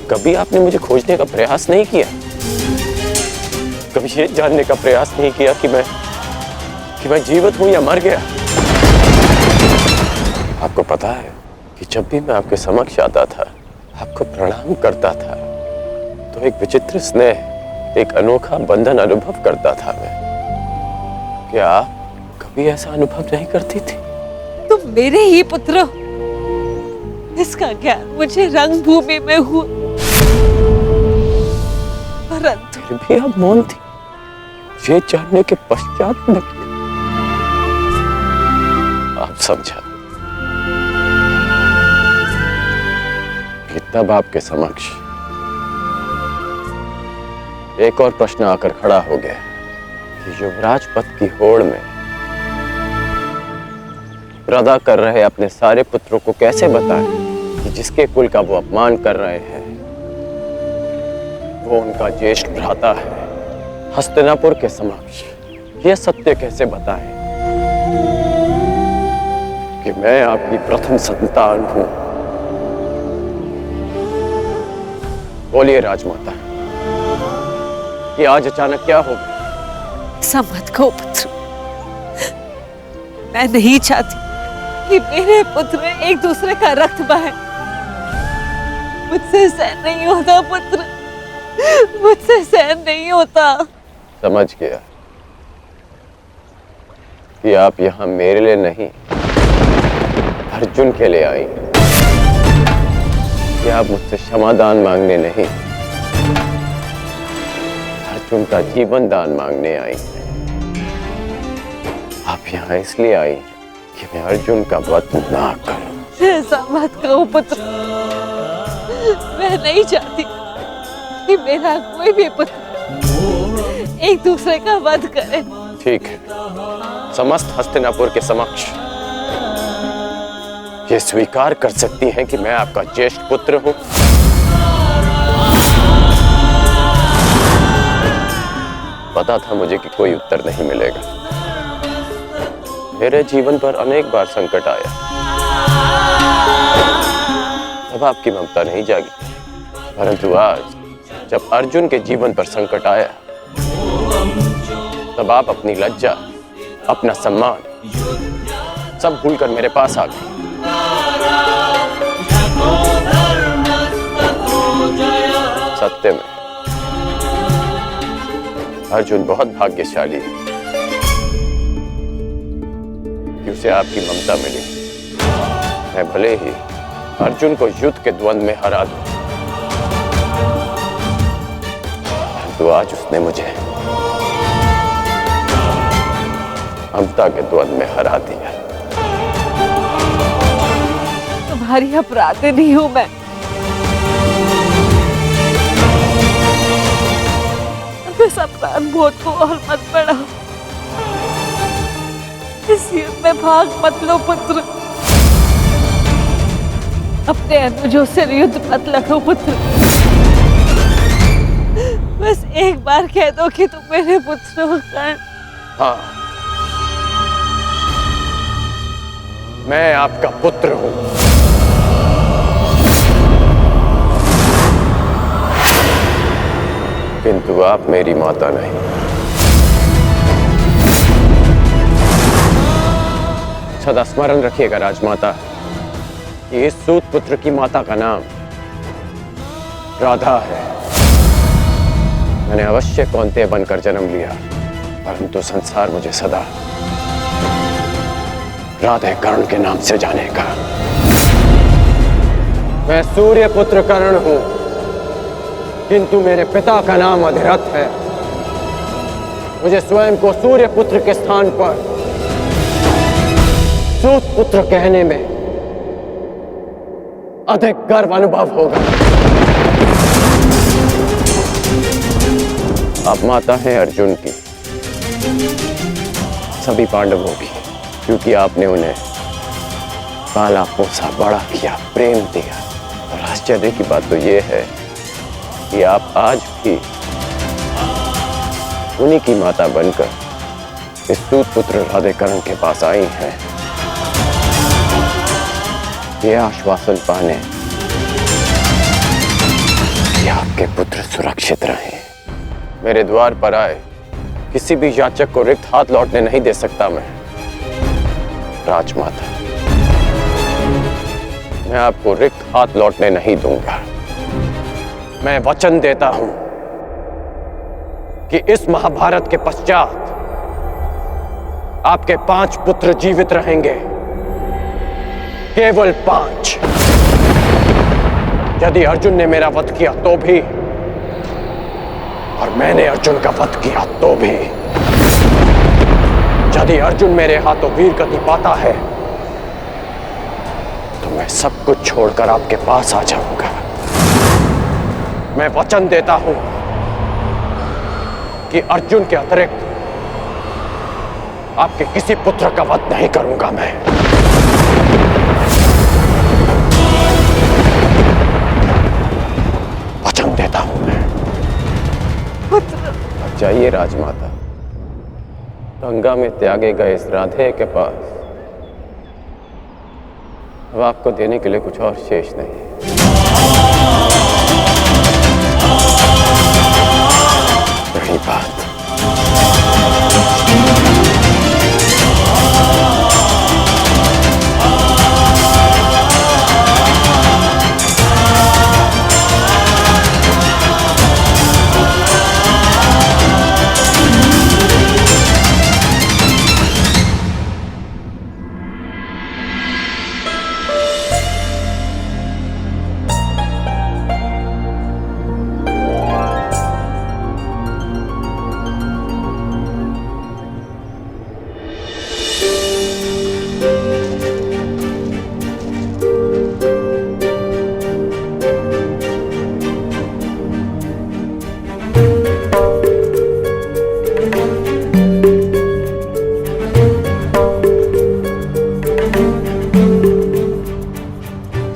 कभी आपने मुझे खोजने का प्रयास नहीं किया, कभी ये जानने का प्रयास नहीं किया कि मैं जीवित हूं या मर गया। आपको पता है कि जब भी मैं आपके समक्ष आता था, आपको प्रणाम करता था, तो एक विचित्र स्नेह, एक अनोखा बंधन अनुभव करता था मैं। क्या आप कभी ऐसा अनुभव नहीं करती थी? तुम मेरे ही पुत्र हो, इसका ज्ञान मुझे रंगभूमि में हुआ, परंतु फिर भी आप मौन थी। ये जानने के पश्चात में आप समझा कि तब आपके समक्ष एक और प्रश्न आकर खड़ा हो गया कि युवराज पद की होड़ में प्रदा कर रहे अपने सारे पुत्रों को कैसे बताएं कि जिसके कुल का वो अपमान कर रहे हैं वो उनका ज्येष्ठ भ्राता है। हस्तिनापुर के समक्ष यह सत्य कैसे बताएं कि मैं आपकी प्रथम संतान हूं? बोलिए राजमाता, कि आज अचानक क्या हो गया? ऐसा मत कहो पुत्र, मैं नहीं चाहती कि मेरे पुत्र एक दूसरे का रक्त बहाए। मुझसे सहन नहीं होता पुत्र, मुझसे सहन नहीं होता। समझ गया कि आप यहाँ मेरे लिए नहीं, अर्जुन के लिए आई, कि आप मुझसे क्षमादान मांगने नहीं, अर्जुन का जीवन दान मांगने आई। आप यहाँ इसलिए आई कि मैं अर्जुन का वध ना करूं। ऐसा मत कहो पुत्र, मैं नहीं चाहती कि मेरा कोई भी पुत्र एक दूसरे का वध करे। ठीक है, समस्त हस्तिनापुर के समक्ष ये स्वीकार कर सकती हैं कि मैं आपका ज्येष्ठ पुत्र हूं। पता था मुझे कि कोई उत्तर नहीं मिलेगा। मेरे जीवन पर अनेक बार संकट आया, तब आपकी ममता नहीं जागी, परंतु आज जब अर्जुन के जीवन पर संकट आया तब आप अपनी लज्जा, अपना सम्मान सब भूलकर मेरे पास आ गए। सत्य में अर्जुन बहुत भाग्यशाली है कि उसे आपकी ममता मिली। मैं भले ही अर्जुन को युद्ध के द्वंद्व में हरा दूं, परंतु आज उसने मुझे ममता के द्वंद्व में हरा दिया। तुम्हारी अपराधी नहीं हूं मैं। इस अपराध बोध को और मत बढ़ाओ। इस युद्ध में भाग मत लो पुत्र। अपने अनुजों से युद्ध मत लड़ो पुत्र। बस एक बार कह दो कि तुम मेरे पुत्र हो कर्ण। हाँ, मैं आपका पुत्र हूं। किंतु आप मेरी माता नहीं। सदा स्मरण रखिएगा राजमाता कि इस सूत पुत्र की माता का नाम राधा है। मैंने अवश्य कौंतेय बनकर जन्म लिया, परंतु संसार मुझे सदा राधे कर्ण के नाम से जानेगा। मैं सूर्य पुत्र कर्ण हूं, किंतु मेरे पिता का नाम अधिरथ है। मुझे स्वयं को सूर्य पुत्र के स्थान पर सूत पुत्र कहने में अधिक गर्व अनुभव होगा। आप माता हैं अर्जुन की, सभी पांडवों की, क्योंकि आपने उन्हें पाला पोसा, बड़ा किया, प्रेम दिया। और आश्चर्य की बात तो यह है कि आप आज भी उन्हीं की माता बनकर इस सूत पुत्र राधे कर्ण के पास आई हैं, यह आश्वासन पाने कि आपके पुत्र सुरक्षित रहे। मेरे द्वार पर आए किसी भी याचक को रिक्त हाथ लौटने नहीं दे सकता मैं। राजमाता, मैं आपको रिक्त हाथ लौटने नहीं दूंगा। मैं वचन देता हूं कि इस महाभारत के पश्चात आपके 5 पुत्र जीवित रहेंगे, केवल 5। यदि अर्जुन ने मेरा वध किया तो भी, और मैंने अर्जुन का वध किया तो भी। यदि अर्जुन मेरे हाथों वीर गति पाता है तो मैं सब कुछ छोड़कर आपके पास आ जाऊंगा। मैं वचन देता हूं कि अर्जुन के अतिरिक्त आपके किसी पुत्र का वध नहीं करूंगा मैं। वचन देता हूं मैं। अब जाइए राजमाता, गंगा में त्यागे गए इस राधे के पास अब आपको देने के लिए कुछ और शेष नहीं। रही बात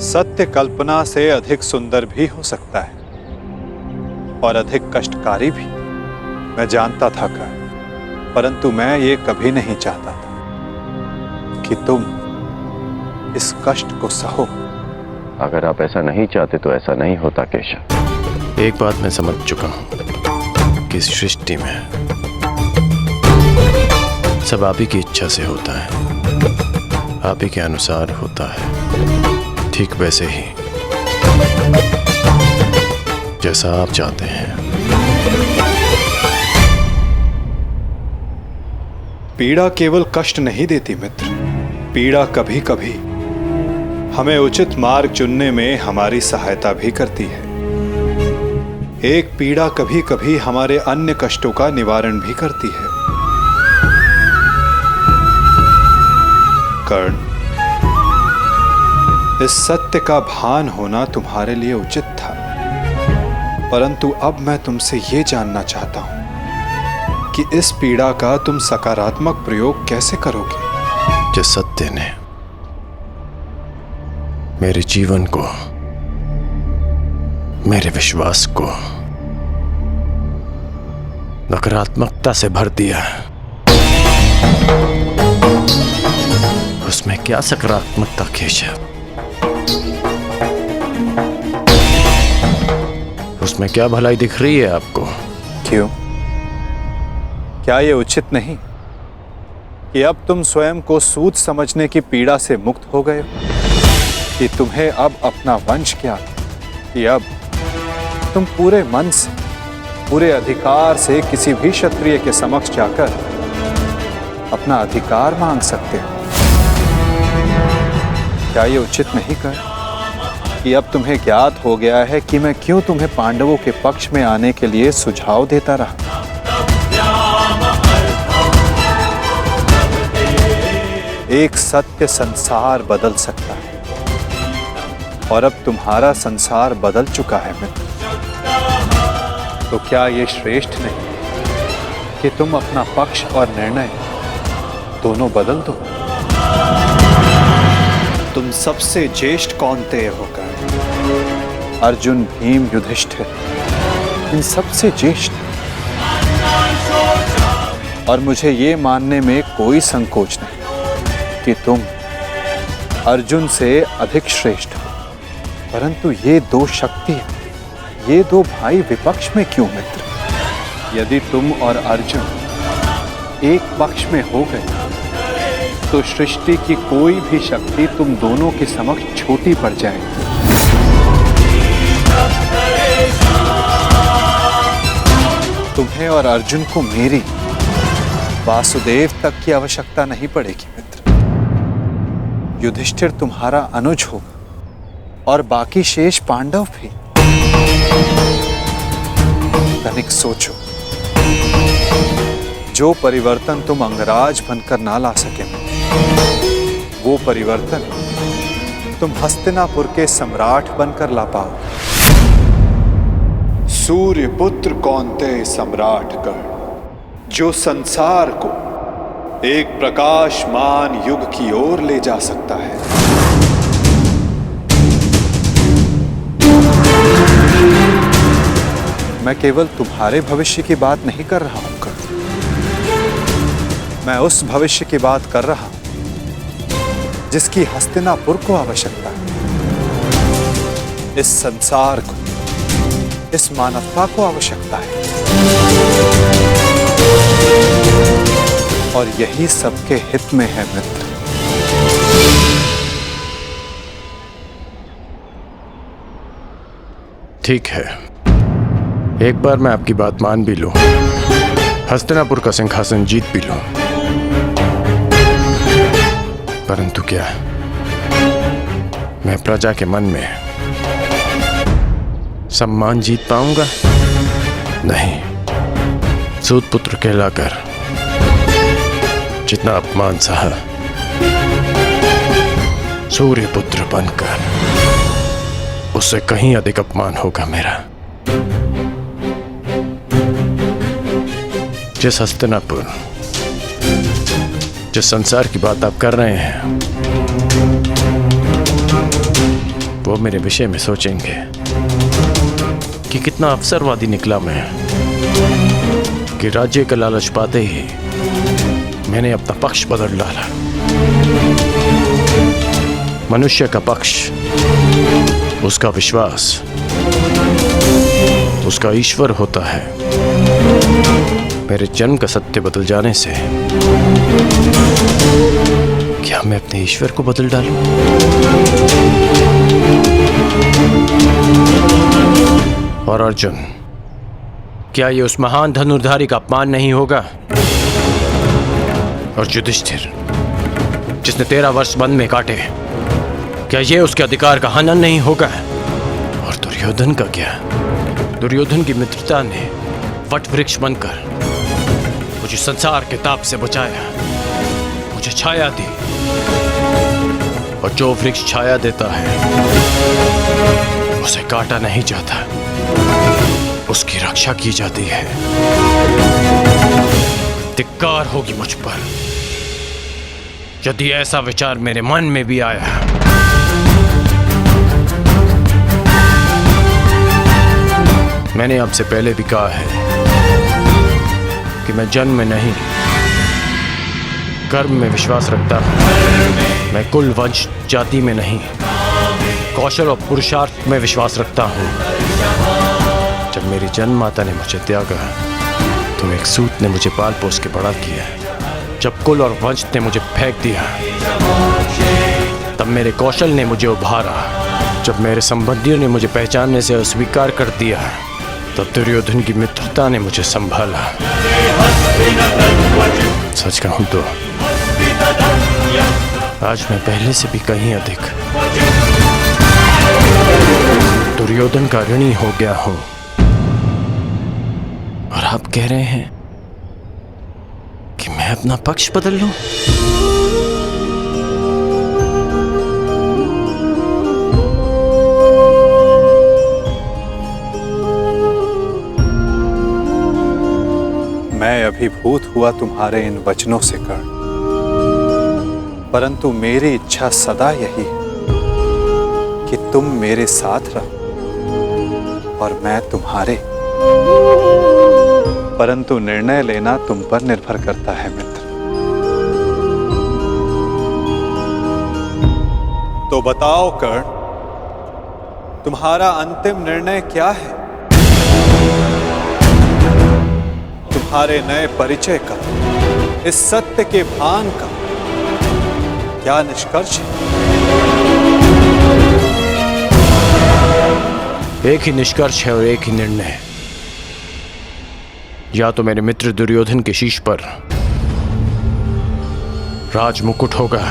सत्य कल्पना से अधिक सुंदर भी हो सकता है और अधिक कष्टकारी भी। मैं जानता था कर्ण, परंतु मैं ये कभी नहीं चाहता था कि तुम इस कष्ट को सहो। अगर आप ऐसा नहीं चाहते तो ऐसा नहीं होता केशव। एक बात मैं समझ चुका हूं कि इस सृष्टि में सब आप ही की इच्छा से होता है, आप ही के अनुसार होता है, ठीक वैसे ही जैसा आप चाहते हैं। पीड़ा केवल कष्ट नहीं देती मित्र, पीड़ा कभी कभी हमें उचित मार्ग चुनने में हमारी सहायता भी करती है। एक पीड़ा कभी कभी हमारे अन्य कष्टों का निवारण भी करती है। कर्ण, इस सत्य का भान होना तुम्हारे लिए उचित था, परंतु अब मैं तुमसे यह जानना चाहता हूं कि इस पीड़ा का तुम सकारात्मक प्रयोग कैसे करोगे? जिस सत्य ने मेरे जीवन को, मेरे विश्वास को नकारात्मकता से भर दिया, उसमें क्या सकारात्मकता केशव? उसमें क्या भलाई दिख रही है आपको? क्यों? क्या यह उचित नहीं कि अब तुम स्वयं को सूझ समझने की पीड़ा से मुक्त हो गए हो? कि तुम्हें अब अपना वंश क्या, कि अब तुम पूरे मन से, पूरे अधिकार से किसी भी क्षत्रिय के समक्ष जाकर अपना अधिकार मांग सकते हो? क्या यह उचित नहीं कर कि अब तुम्हें ज्ञात हो गया है कि मैं क्यों तुम्हें पांडवों के पक्ष में आने के लिए सुझाव देता रहा? एक सत्य संसार बदल सकता है, और अब तुम्हारा संसार बदल चुका है मित्र। तो क्या यह श्रेष्ठ नहीं कि तुम अपना पक्ष और निर्णय दोनों बदल दो? तुम सबसे ज्येष्ठ कौन्तेय होकर अर्जुन, भीम, युधिष्ठिर, इन सबसे ज्येष्ठ, और मुझे ये मानने में कोई संकोच नहीं कि तुम अर्जुन से अधिक श्रेष्ठ हो, परंतु ये दो शक्तियां, ये दो भाई विपक्ष में क्यों मित्र? यदि तुम और अर्जुन एक पक्ष में हो गए तो सृष्टि की कोई भी शक्ति तुम दोनों के समक्ष छोटी पड़ जाएगी। तुम्हें और अर्जुन को मेरी, वासुदेव तक की आवश्यकता नहीं पड़ेगी मित्र। युधिष्ठिर तुम्हारा अनुज होगा और बाकी शेष पांडव भी। तनिक सोचो, जो परिवर्तन तुम अंगराज बनकर ना ला सके, वो परिवर्तन तुम हस्तिनापुर के सम्राट बनकर ला पाओ। सूर्य पुत्र कौन्तेय सम्राट कर्ण, जो संसार को एक प्रकाशमान युग की ओर ले जा सकता है। मैं केवल तुम्हारे भविष्य की बात नहीं कर रहा हूं कर्ण, मैं उस भविष्य की बात कर रहा हूं जिसकी हस्तिनापुर को आवश्यकता है। इस संसार को, इस मानवता को आवश्यकता है, और यही सबके हित में है मित्र। ठीक है, एक बार मैं आपकी बात मान भी लूं, हस्तिनापुर का सिंहासन जीत भी लूं, परंतु क्या मैं प्रजा के मन में सम्मान जीत पाऊंगा? नहीं। सूत पुत्र कहलाकर जितना अपमान सहा, सूर्य पुत्र बनकर उससे कहीं अधिक अपमान होगा मेरा। जिस हस्तिनापुर, जिस संसार की बात आप कर रहे हैं, वो मेरे विषय में सोचेंगे कि कितना अवसरवादी निकला मैं, कि राज्य का लालच पाते ही मैंने अपना पक्ष बदल डाला। मनुष्य का पक्ष, उसका विश्वास, उसका ईश्वर होता है। मेरे जन्म का सत्य बदल जाने से क्या मैं अपने ईश्वर को बदल डालूं? और अर्जुन, क्या ये उस महान धनुर्धारी का अपमान नहीं होगा? और युधिष्ठिर, जिसने 13 वर्ष वन में काटे, क्या ये उसके अधिकार का हनन नहीं होगा? और दुर्योधन का क्या? दुर्योधन की मित्रता ने वट वृक्ष बनकर मुझे संसार के ताप से बचाया, मुझे छाया दी। और जो वृक्ष छाया देता है उसे काटा नहीं जाता, उसकी रक्षा की जाती है। धिक्कार होगी मुझ पर यदि ऐसा विचार मेरे मन में भी आया। मैंने आपसे पहले भी कहा है कि मैं जन्म में नहीं, कर्म में विश्वास रखता हूं। मैं कुल, वंश, जाति में नहीं, कौशल और पुरुषार्थ में विश्वास रखता हूं। जब मेरी जन्म माता ने मुझे त्यागा तो एक सूत ने मुझे पाल पोस के बड़ा किया। जब कुल और वंश ने मुझे फेंक दिया तब मेरे कौशल ने मुझे उभारा। जब मेरे संबंधियों ने मुझे पहचानने से अस्वीकार कर दिया तब दुर्योधन की मित्रता ने मुझे संभाला। सच कहूं तो आज मैं पहले से भी कहीं अधिक दुर्योधन का ऋणी हो गया हूं। और आप कह रहे हैं कि मैं अपना पक्ष बदल लूं? मैं अभिभूत हुआ तुम्हारे इन वचनों से कर्ण, परंतु मेरी इच्छा सदा यही है कि तुम मेरे साथ रहो और मैं तुम्हारे। परंतु निर्णय लेना तुम पर निर्भर करता है मित्र। तो बताओ कर्ण, तुम्हारा अंतिम निर्णय क्या है? तुम्हारे नए परिचय का, इस सत्य के भान का क्या निष्कर्ष है? एक ही निष्कर्ष है और एक ही निर्णय। या तो मेरे मित्र दुर्योधन के शीश पर राज मुकुट होगा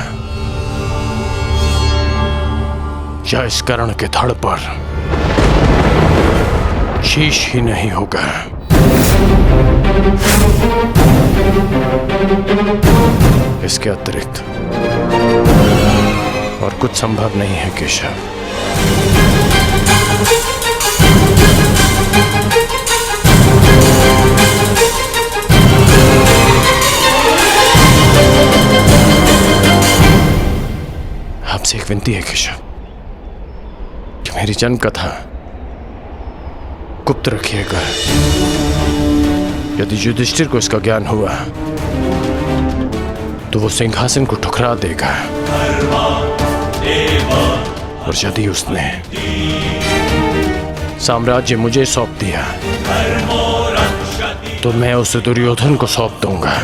या इस कर्ण के धड़ पर शीश ही नहीं होगा। इसके अतिरिक्त और कुछ संभव नहीं है केशव। आपसे एक विनती है केशव कि मेरी जन्म कथा गुप्त रखिएगा। यदि युधिष्ठिर को इसका ज्ञान हुआ तो वो सिंहासन को ठुकरा देगा, और यदि उसने साम्राज्य मुझे सौंप दिया तो मैं उसे दुर्योधन को सौंप दूंगा।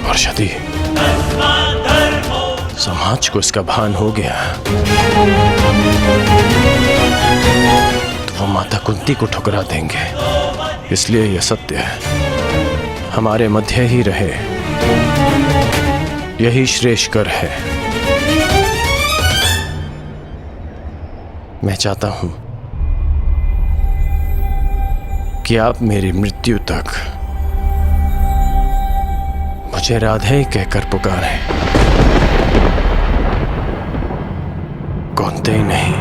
और यदि समाज को इसका भान हो गया तो वो माता कुंती को ठुकरा देंगे। इसलिए यह सत्य हमारे मध्य ही रहे, यही श्रेष्ठकर है। मैं चाहता हूं कि आप मेरी मृत्यु तक मुझे राधे कहकर पुकारें, कौनते ही नहीं।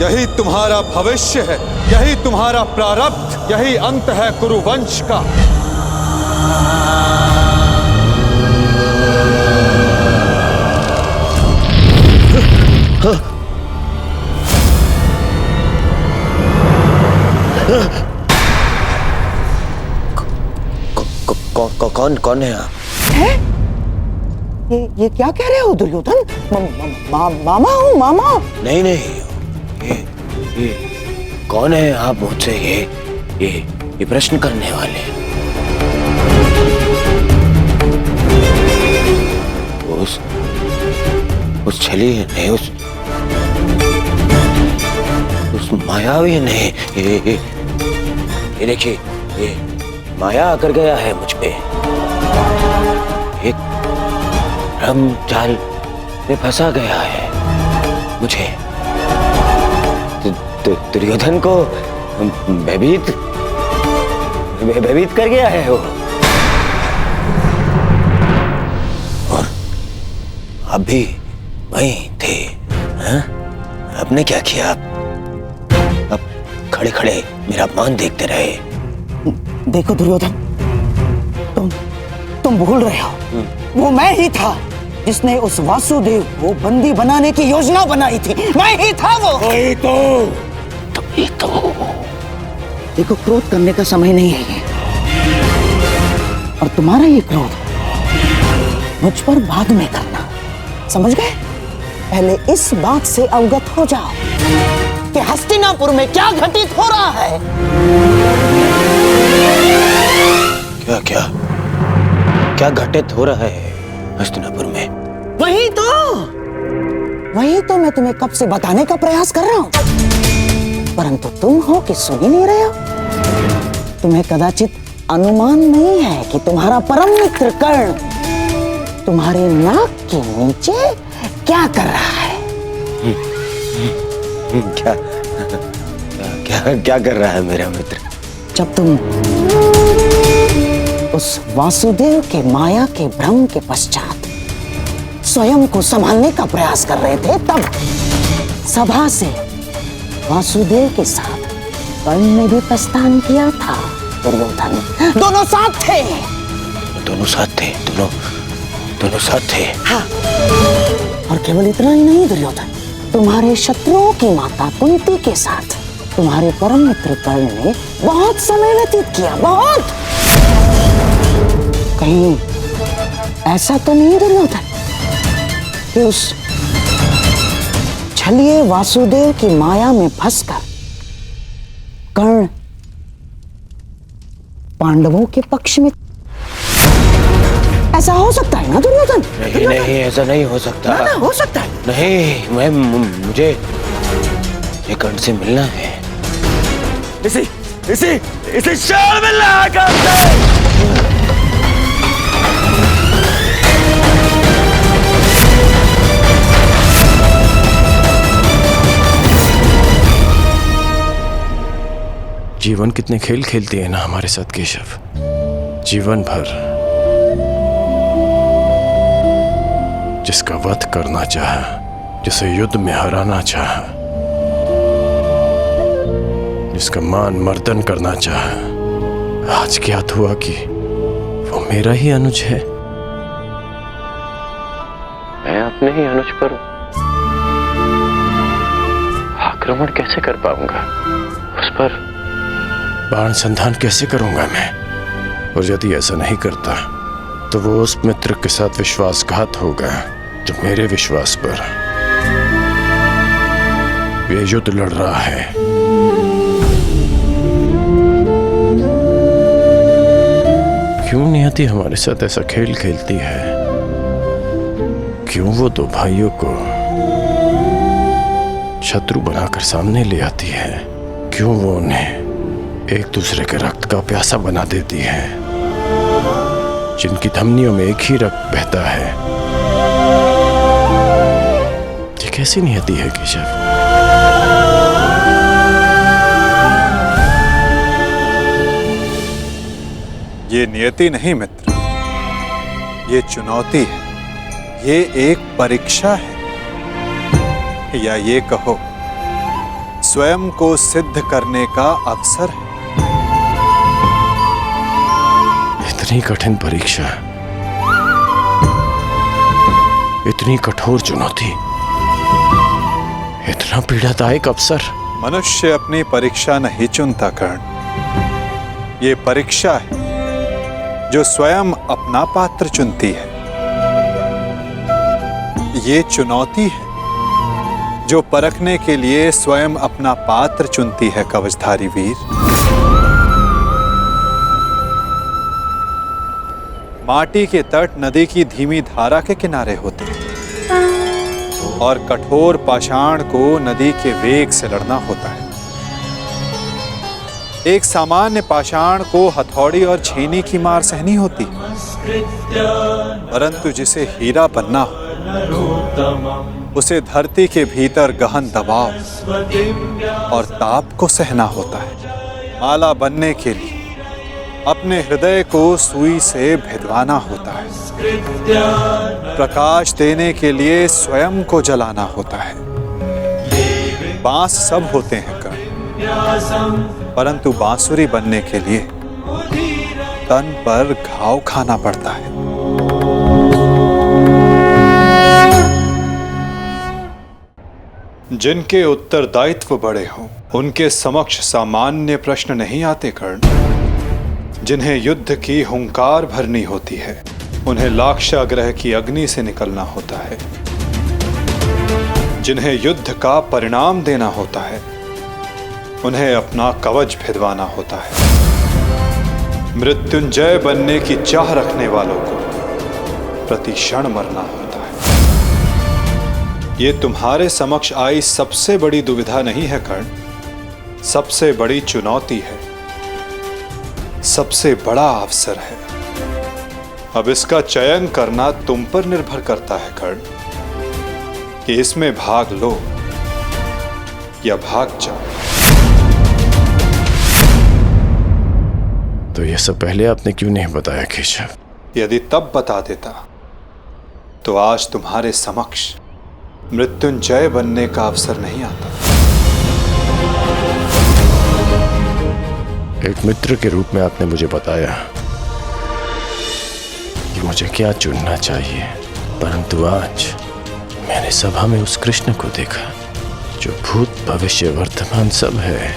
यही तुम्हारा भविष्य है, यही तुम्हारा प्रारब्ध, यही अंत है कुरुवंश का। कौन है आप? है? ये क्या कह रहे हो दुर्योधन? मामा हूँ, मामा। नहीं ये कौन है आप मुझसे ये प्रश्न करने वाले? उस छली ने, उस मायावी ने, ये देखिए, ये माया आकर गया है मुझ पे। एक भ्रम जाल में फंसा गया है मुझे। दुर्योधन को भयभीत कर गया है वो। और आप भी वहीं थे, हाँ? आपने क्या किया? अब खड़े खड़े मेरा अपमान देखते रहे। देखो दुर्योधन, तुम भूल रहे हो, वो मैं ही था जिसने उस वासुदेव को बंदी बनाने की योजना बनाई थी। मैं ही था वो। वही तो। देखो, क्रोध करने का समय नहीं है ये। और तुम्हारा ये क्रोध मुझ पर बाद में करना, समझ गए? पहले इस बात से अवगत हो जाओ कि हस्तिनापुर में क्या घटित हो रहा है। क्या घटित हो रहा है हस्तिनापुर में? वही तो मैं तुम्हें कब से बताने का प्रयास कर रहा हूं, परंतु तुम हो कि सुन ही नहीं रहे हो। तुम्हें कदाचित अनुमान नहीं है कि तुम्हारा परम मित्र कर्ण तुम्हारे नाक के नीचे क्या कर रहा है। क्या कर रहा है मेरा मित्र? जब तुम उस वासुदेव के माया के भ्रम के पश्चात स्वयं को संभालने का प्रयास कर रहे थे, तब सभा से वासुदेव के साथ कर्ण ने भी प्रस्थान किया था। दुर्योधन, दोनों साथ थे। दोनों साथ थे। हाँ, और केवल इतना ही नहीं दुर्योधन, तुम्हारे शत्रुओं की माता कुंती के साथ तुम्हारे परम मित्र कर्ण ने बहुत समय व्यतीत किया। बहुत। कहीं ऐसा तो नहीं दुर्योधन कि उस छलिए वासुदेव की माया में फंसकर कर्ण पांडवों के पक्ष में? ऐसा हो सकता है ना दुर्योधन? नहीं, ऐसा नहीं हो सकता। ना, हो सकता है। नहीं, मुझे कर्ण से मिलना है। इसी शाल मिलना है। जीवन कितने खेल खेलती है ना हमारे साथ केशव। जीवन भर जिसका वध करना चाहा, जिसे युद्ध में हराना चाहा, जिसका मान मर्दन करना चाहा, आज ज्ञात हुआ कि वो मेरा ही अनुज है। मैं अपने ही अनुज पर आक्रमण कैसे कर पाऊंगा? उस पर बाण संधान कैसे करूंगा मैं? और यदि ऐसा नहीं करता तो वो उस मित्र के साथ विश्वासघात होगा जो मेरे विश्वास पर ये युद्ध लड़ रहा है। क्यों नियति हमारे साथ ऐसा खेल खेलती है? क्यों वो दो भाइयों को शत्रु बनाकर सामने ले आती है? क्यों वो उन्हें एक दूसरे के रक्त का प्यासा बना देती है, जिनकी धमनियों में एक ही रक्त बहता है? ये कैसी नियति है केशव? ये नियति नहीं मित्र, ये चुनौती है, ये एक परीक्षा है, या ये कहो स्वयं को सिद्ध करने का अवसर है। इतनी कठिन परीक्षा, इतनी कठोर चुनौती, इतना पीड़ादायक अवसर। मनुष्य अपनी परीक्षा नहीं चुनता कर्ण, ये परीक्षा है जो स्वयं अपना पात्र चुनती है। ये चुनौती है जो परखने के लिए स्वयं अपना पात्र चुनती है कवचधारी वीर। माटी के तट नदी की धीमी धारा के किनारे होते हैं और कठोर पाषाण को नदी के वेग से लड़ना होता है। एक सामान्य पाषाण को हथौड़ी और छेनी की मार सहनी होती है, परंतु जिसे हीरा बनना हो उसे धरती के भीतर गहन दबाव और ताप को सहना होता है। माला बनने के लिए अपने हृदय को सुई से भिदवाना होता है, प्रकाश देने के लिए स्वयं को जलाना होता है। बांस सब होते हैं कर्ण, परंतु बांसुरी बनने के लिए तन पर घाव खाना पड़ता है। जिनके उत्तरदायित्व बड़े हों उनके समक्ष सामान्य प्रश्न नहीं आते कर्ण। जिन्हें युद्ध की हुंकार भरनी होती है उन्हें लाक्षागृह की अग्नि से निकलना होता है। जिन्हें युद्ध का परिणाम देना होता है उन्हें अपना कवच भिदवाना होता है। मृत्युंजय बनने की चाह रखने वालों को प्रति क्षण मरना होता है। ये तुम्हारे समक्ष आई सबसे बड़ी दुविधा नहीं है कर्ण, सबसे बड़ी चुनौती है, सबसे बड़ा अवसर है। अब इसका चयन करना तुम पर निर्भर करता है कर्ण कि इसमें भाग लो या भाग जाओ। तो ये सब पहले आपने क्यों नहीं बताया केशव? यदि तब बता देता तो आज तुम्हारे समक्ष मृत्युंजय बनने का अवसर नहीं आता। एक मित्र के रूप में आपने मुझे बताया कि मुझे क्या चुनना चाहिए, परंतु आज मैंने सभा में उस कृष्ण को देखा जो भूत भविष्य वर्तमान सब है,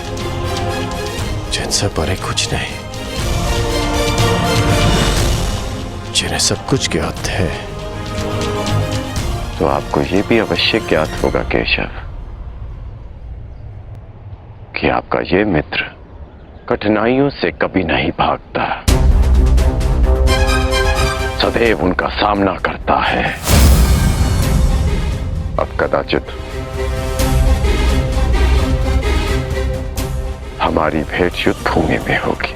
जिनसे परे कुछ नहीं, जिन्हें सब कुछ ज्ञात है। तो आपको ये भी अवश्य ज्ञात होगा केशव कि आपका ये मित्र कठिनाइयों से कभी नहीं भागता, सदैव उनका सामना करता है। अब कदाचित हमारी भेंट युद्ध भूमि में होगी।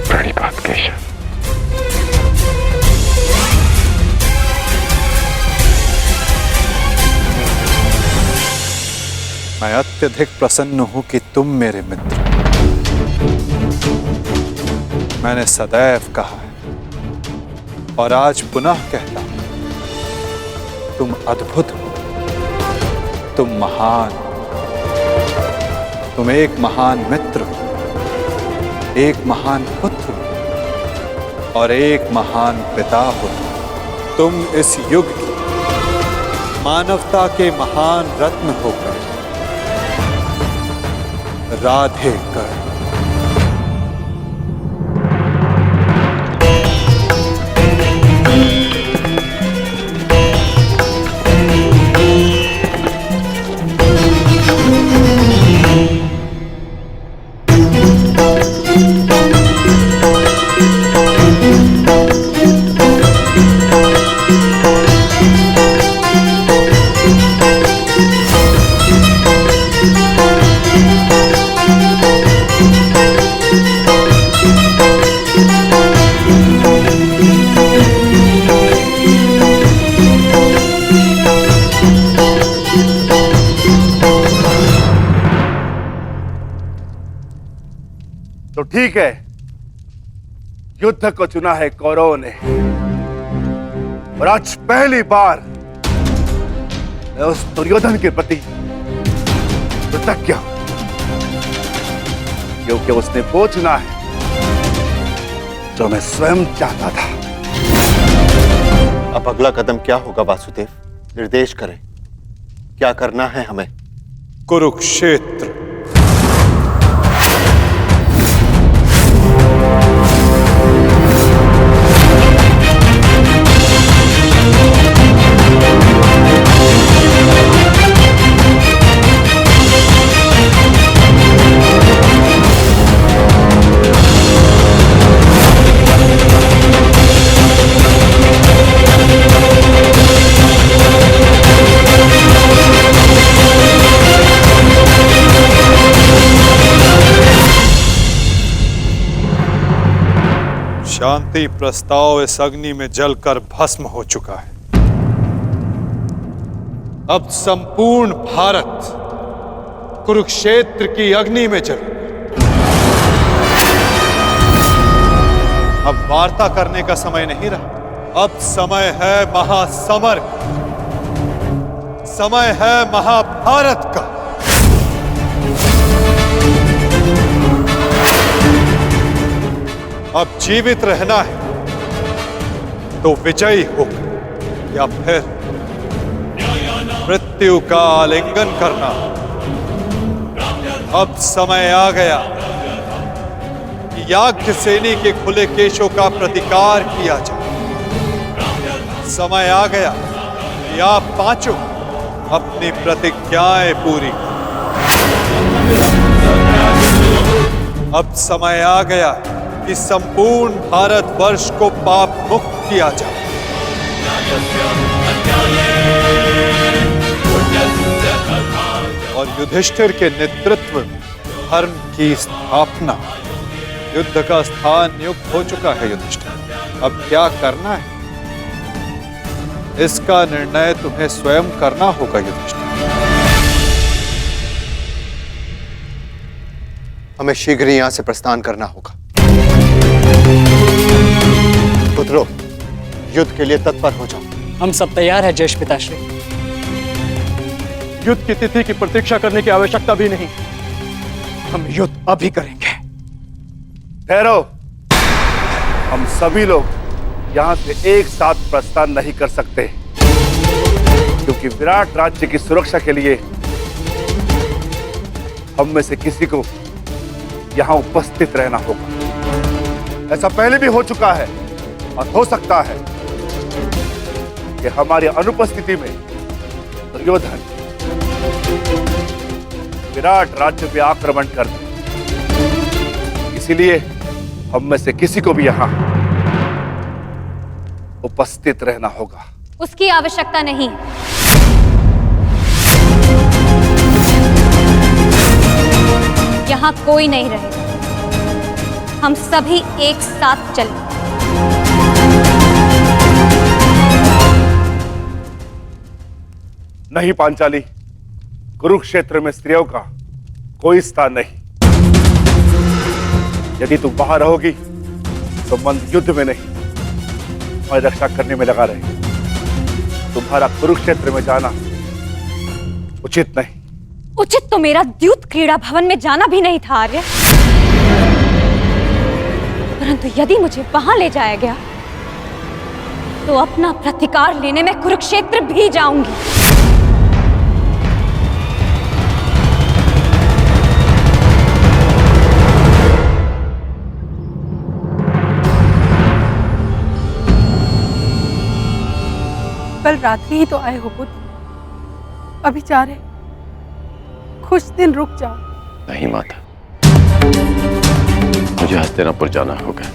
प्रणिपात केशव। मैं अत्यधिक प्रसन्न हूं कि तुम मेरे मित्र। मैंने सदैव कहा है और आज पुनः कहता हूं, तुम अद्भुत हो, तुम महान, तुम एक महान मित्र हो, एक महान पुत्र हो और एक महान पिता हो। तुम इस युग की मानवता के महान रत्न होकर राधे कर। तो ठीक है, युद्ध को चुना है कौरवों ने और आज पहली बार मैं उस दुर्योधन के प्रति कृतज्ञ हूं, क्योंकि उसने वो चुना है जो मैं स्वयं चाहता था। अब अगला कदम क्या होगा वासुदेव? निर्देश करें, क्या करना है हमें? कुरुक्षेत्र। शांति प्रस्ताव इस अग्नि में जलकर भस्म हो चुका है। अब संपूर्ण भारत कुरुक्षेत्र की अग्नि में जल। अब वार्ता करने का समय नहीं रहा, अब समय है महासमर, समय है महाभारत का। अब जीवित रहना है तो विजयी होकर या फिर मृत्यु का आलिंगन करना। अब समय आ गया कि याज्ञसेनी के खुले केशों का प्रतिकार किया जाए। समय आ गया कि आप पांचों अपनी प्रतिज्ञाएं पूरी करें। अब समय आ गया कि संपूर्ण भारतवर्ष को पाप मुक्त किया जाए। और युधिष्ठिर के नेतृत्व में धर्म की स्थापना। युद्ध का स्थान नियुक्त हो चुका है युधिष्ठिर, अब क्या करना है इसका निर्णय तुम्हें स्वयं करना होगा युधिष्ठिर। हमें शीघ्र ही यहां से प्रस्थान करना होगा। पुत्रों, युद्ध के लिए तत्पर हो जाओ। हम सब तैयार हैं ज्येष्ठ पिताश्री। युद्ध की तिथि की प्रतीक्षा करने की आवश्यकता भी नहीं, हम युद्ध अभी करेंगे। ठहरो, हम सभी लोग यहां से एक साथ प्रस्थान नहीं कर सकते, क्योंकि विराट राज्य की सुरक्षा के लिए हम में से किसी को यहां उपस्थित रहना होगा। ऐसा पहले भी हो चुका है और हो सकता है कि हमारी अनुपस्थिति में दुर्योधन विराट राज्य पे आक्रमण कर दे। इसीलिए हम में से किसी को भी यहां उपस्थित रहना होगा। उसकी आवश्यकता नहीं। यहां कोई नहीं रहेगा, हम सभी एक साथ चलें। नहीं पांचाली, कुरुक्षेत्र में स्त्रियों का कोई स्थान नहीं। यदि तुम बाहर रहोगी तो मन युद्ध में नहीं, हमारी रक्षा करने में लगा रहेगा। तुम्हारा कुरुक्षेत्र में जाना उचित नहीं। उचित तो मेरा द्यूत क्रीड़ा भवन में जाना भी नहीं था आर्य, परंतु यदि मुझे वहां ले जाया गया तो अपना प्रतिकार लेने में कुरुक्षेत्र भी जाऊंगी। कल रात्रि ही तो आए हो पुत्र, अभी जा रहे? कुछ दिन रुक जाओ। नहीं माता, मुझे हस्तिनापुर जाना होगा।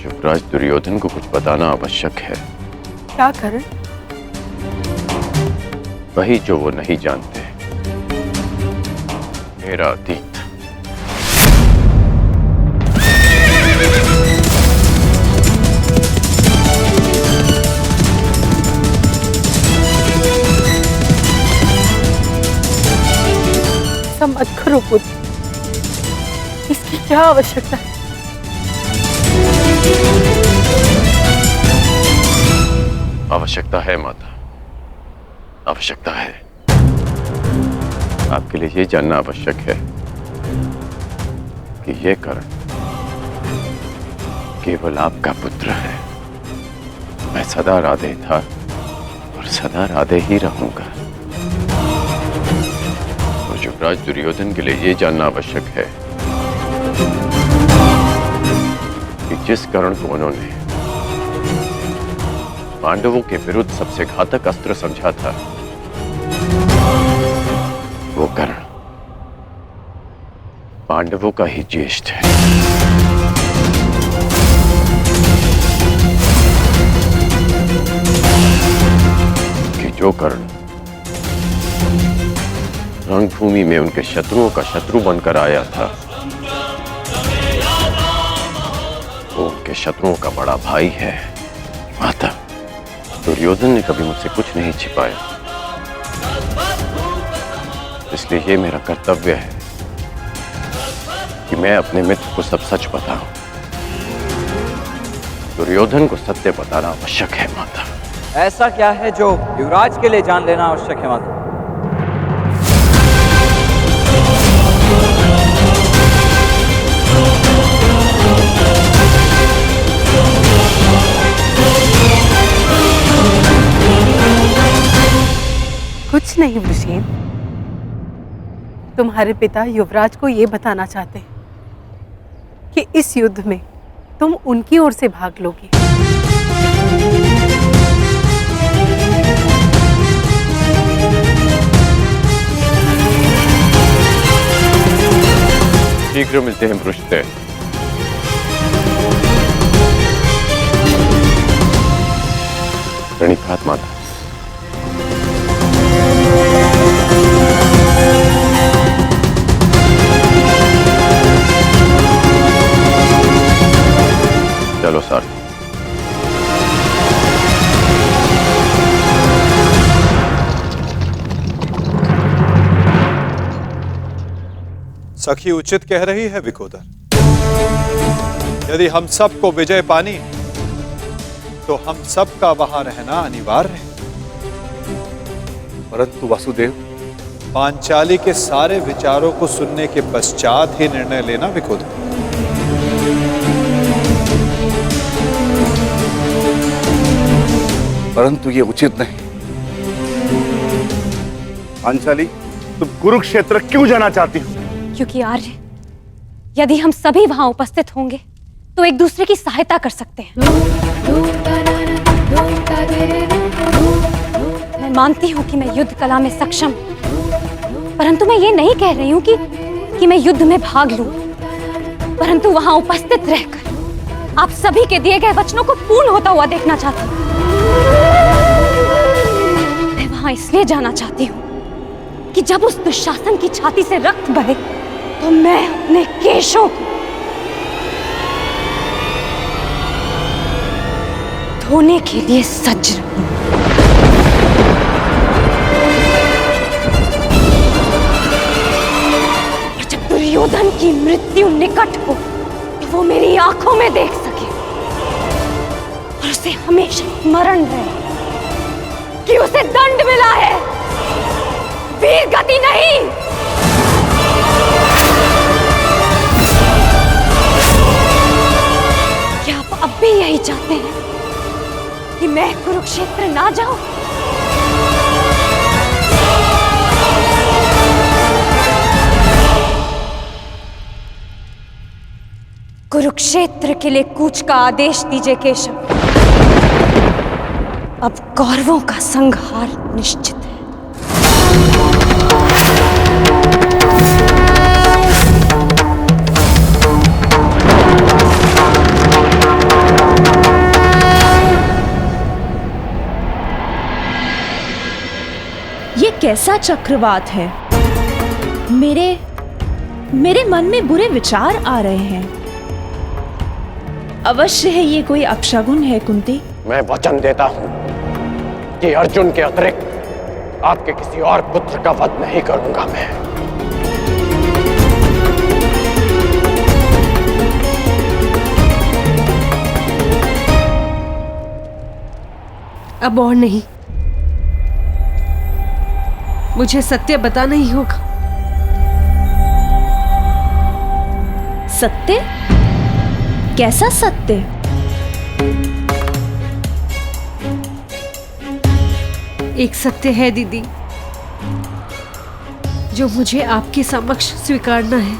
युवराज दुर्योधन को कुछ बताना आवश्यक है। क्या कारण? वही जो वो नहीं जानते, मेरा अतीत। मत करो पुत्र, इसकी क्या आवश्यकता है? आवश्यकता है माता, आवश्यकता है। आपके लिए ये जानना आवश्यक है कि ये कर्ण केवल आपका पुत्र है। मैं सदा राधे था और सदा राधे ही रहूंगा। और युवराज दुर्योधन के लिए ये जानना आवश्यक है कि जिस कर्ण को उन्होंने पांडवों के विरुद्ध सबसे घातक अस्त्र समझा था, वो कर्ण पांडवों का ही ज्येष्ठ है। कि जो कर्ण रणभूमि में उनके शत्रुओं का शत्रु बनकर आया था, वो उनके शत्रुओं का बड़ा भाई है। माता, दुर्योधन ने कभी मुझसे कुछ नहीं छिपाया, इसलिए ये मेरा कर्तव्य है कि मैं अपने मित्र को सब सच बताऊं। दुर्योधन को सत्य बताना आवश्यक है माता। ऐसा क्या है जो युवराज के लिए जान लेना आवश्यक है माता? कुछ नहीं वृषेण, तुम्हारे पिता युवराज को ये बताना चाहते हैं कि इस युद्ध में तुम उनकी ओर से भाग लोगे। शीघ्र मिलते हैं पृष्ठे। प्रणिपात माता। चलो सर। सखी उचित कह रही है विकोदर। यदि हम सबको विजय पानी तो हम सबका वहां रहना अनिवार्य है। परंतु वासुदेव, पांचाली के सारे विचारों को सुनने के पश्चात ही निर्णय लेना विकोदर। परंतु ये उचित नहीं। पांचाली, तुम कुरुक्षेत्र क्यों जाना चाहती हो? क्योंकि आर्य, यदि हम सभी वहां उपस्थित होंगे तो एक दूसरे की सहायता कर सकते हैं। मैं मानती हूं कि मैं युद्ध कला में सक्षम हूं, परंतु मैं ये नहीं कह रही हूं कि मैं युद्ध में भाग लूं, परंतु वहां उपस्थित रहकर आप सभी के दिए गए वचनों को पूर्ण होता हुआ देखना चाहती हूं। मैं वहां इसलिए जाना चाहती हूं कि जब उस दुशासन की छाती से रक्त बहे तो मैं अपने केशों को धोने के लिए सज्ज रहूं। और जब दुर्योधन की मृत्यु निकट हो तो वो मेरी आंखों में देख सके और उसे हमेशा स्मरण रहे कि उसे दंड मिला है, वीर गति नहीं। क्या आप अब भी यही चाहते हैं कि मैं कुरुक्षेत्र ना जाऊं? कुरुक्षेत्र के लिए कूच का आदेश दीजिए केशव। अब कौरवों का संहार निश्चित है। ये कैसा चक्रवात है? मेरे मन में बुरे विचार आ रहे हैं। अवश्य है ये कोई अपशगुन है कुंती। मैं वचन देता हूं कि अर्जुन के अतिरिक्त आपके किसी और पुत्र का वध नहीं करूंगा मैं। अब और नहीं, मुझे सत्य बताना ही होगा। सत्य? कैसा सत्य? एक सत्य है दीदी, जो मुझे आपके समक्ष स्वीकारना है।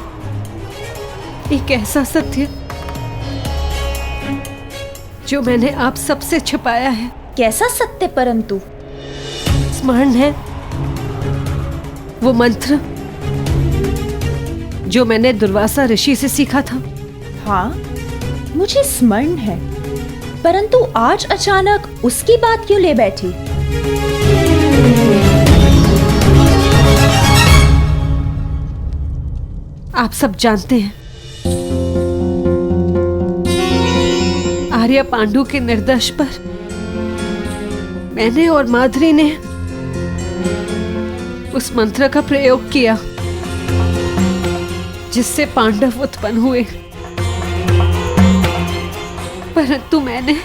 एक ऐसा सत्य जो मैंने आप सबसे छिपाया है। कैसा सत्य? परंतु स्मरण है वो मंत्र जो मैंने दुर्वासा ऋषि से सीखा था? हाँ, मुझे स्मरण है, परंतु आज अचानक उसकी बात क्यों ले बैठी? आप सब जानते हैं, आर्य पांडु के निर्देश पर मैंने और माधुरी ने उस मंत्र का प्रयोग किया जिससे पांडव उत्पन्न हुए, परंतु मैंने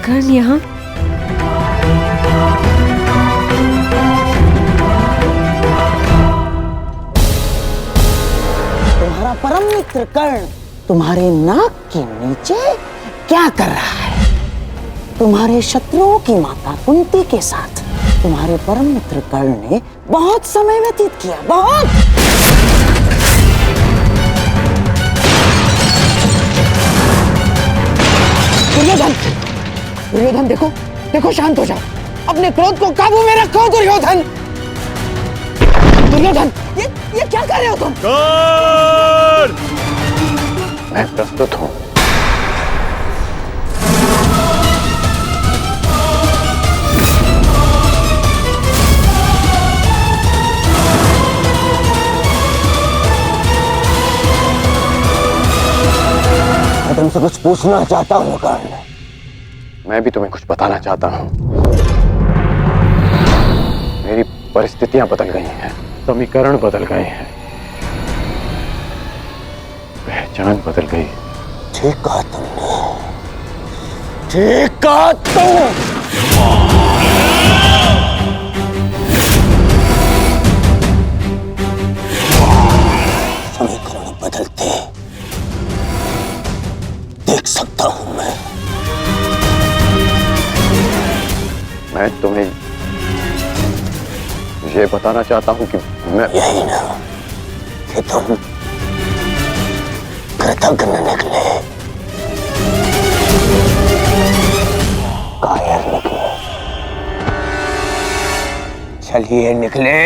कर्ण यहाँ तुम्हारा परम मित्र कर्ण तुम्हारे नाक के नीचे क्या कर रहा है? तुम्हारे शत्रुओं की माता कुंती के साथ तुम्हारे परम मित्र कर्ण ने बहुत समय व्यतीत किया, बहुत। दुर्योधन, दुर्योधन देखो, देखो, शांत हो जाओ, अपने क्रोध को काबू में रखो। दुर्योधन, दुर्योधन, ये क्या कर रहे हो तुम? मैं प्रस्तुत हूं। मैं तुमसे कुछ पूछना चाहता हूँ कर्ण। मैं भी तुम्हें कुछ बताना चाहता हूं। मेरी परिस्थितियां बदल गई हैं, समीकरण बदल गए हैं, पहचान बदल गई। ठीक कहा तुमने, ठीक कहा तुम। समीकरण बदलते देख सकता हूं मैं तुम्हें ये बताना चाहता हूं कि मैं यही ना कि तुम कृतज्ञ निकले, कायर निकले। चलिए निकले।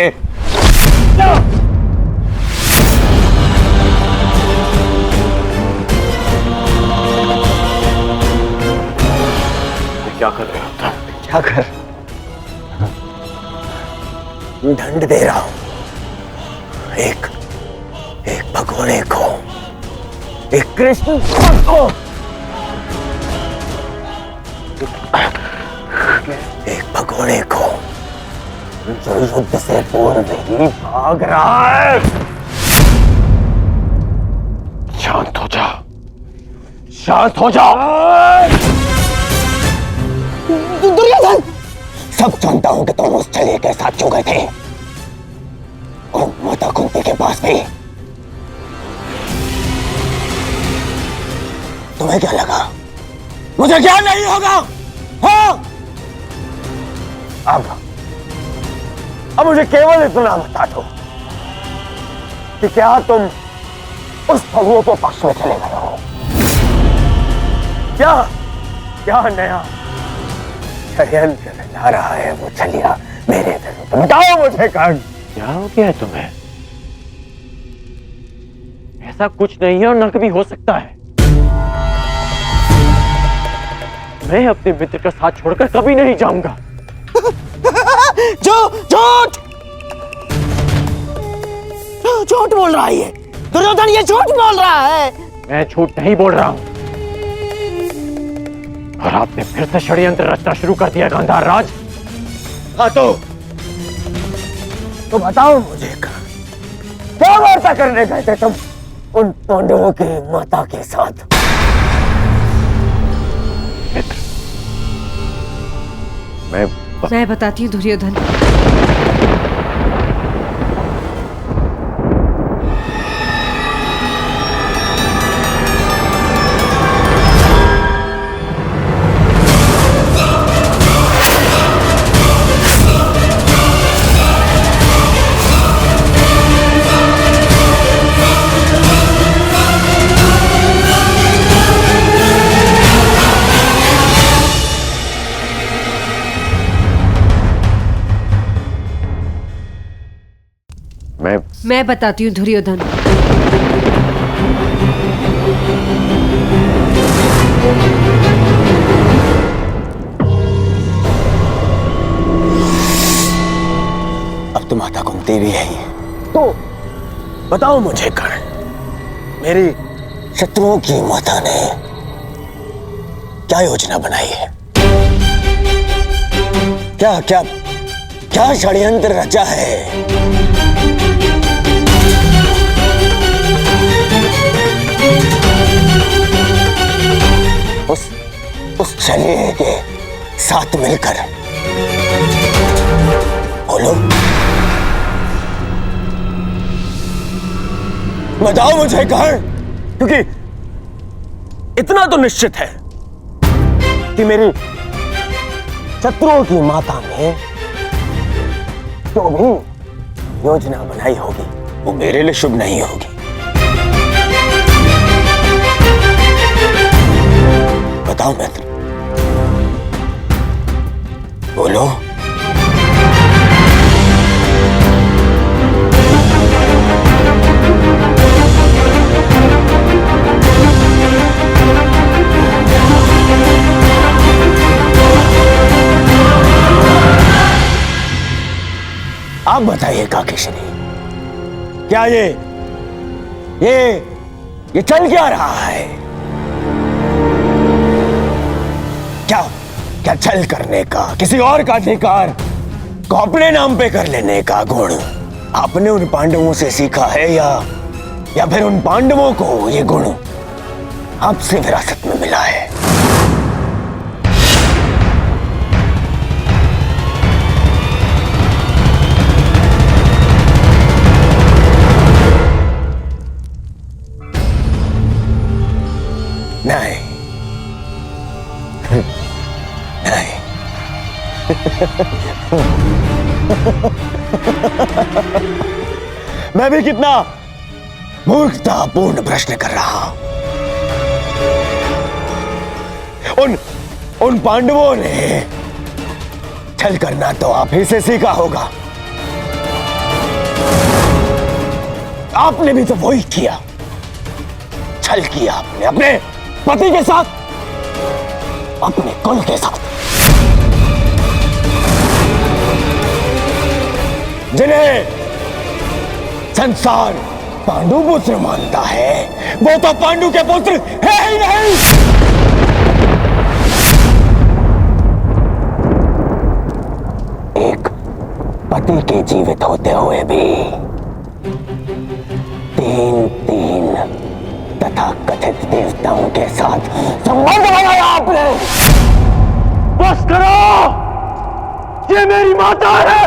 क्या कर रहे हो? क्या कर? दंड दे रहा हूं एक भगोड़े को, एक कृष्ण को, एक भगोड़े को जो युद्ध से पूर्व ही भाग रहा है। शांत हो जाओ, शांत हो जाओ। दुर्योधन, सब जानता हूं कि तुम उस छलिए के साथ क्यों गए थे, और माता कुंती के पास भी। तुम्हें क्या लगा मुझे क्या नहीं होगा? हाँ? अब मुझे केवल इतना बता दो कि क्या तुम उस छलिए के पक्ष में चले गए हो? क्या नया षड्यंत्र ला रहा है वो छलिया मेरे विरुद्ध? बताओ मुझे कर्ण। क्या हो गया है तुम्हें? ऐसा कुछ नहीं है और न कभी हो सकता है। मैं अपने मित्र का साथ छोड़कर कभी नहीं जाऊंगा। झूठ! झूठ बोल रहा है ये दुर्योधन, ये झूठ बोल रहा है। मैं झूठ नहीं बोल रहा हूं और आपने फिर से षड्यंत्र रचना शुरू कर दिया गांधार राज। हाँ तो बताओ मुझे क्या वार्ता करने गए थे तुम उन पांडवों की माता के साथ? मैं बताती हूँ दुर्योधन। मैं बताती हूँ दुर्योधन। अब तो माता कुंती भी है ही, तो बताओ मुझे कर्ण, मेरी शत्रुओं की माता ने क्या योजना बनाई है? क्या क्या क्या षड्यंत्र रचा है? उस शरीर के साथ मिलकर बोलो, बताओ मुझे कर्ण, क्योंकि इतना तो निश्चित है कि मेरी शत्रुओं की माता ने जो भी योजना बनाई होगी वो मेरे लिए शुभ नहीं होगी। बताओ मित्र, बोलो। आप बताइए काकेश्वरी, क्या ये चल क्या रहा है? क्या छल करने का, किसी और का अधिकार को अपने नाम पे कर लेने का गुण आपने उन पांडवों से सीखा है या फिर उन पांडवों को ये गुण आपसे विरासत में मिला है? नहीं नहीं मैं भी कितना मूर्खतापूर्ण प्रश्न कर रहा हूं। उन पांडवों ने छल करना तो आप ही से सीखा होगा। आपने भी तो वही किया, छल किया आपने अपने पति के साथ, अपने कुल के साथ। जिन्हें संसार पांडु पुत्र मानता है वो तो पांडु के पुत्र है ही नहीं। एक पति के जीवित होते हुए भी तीन तथा कथित देवताओं के साथ संबंध बनाया आपने। बस करो, ये मेरी माता है।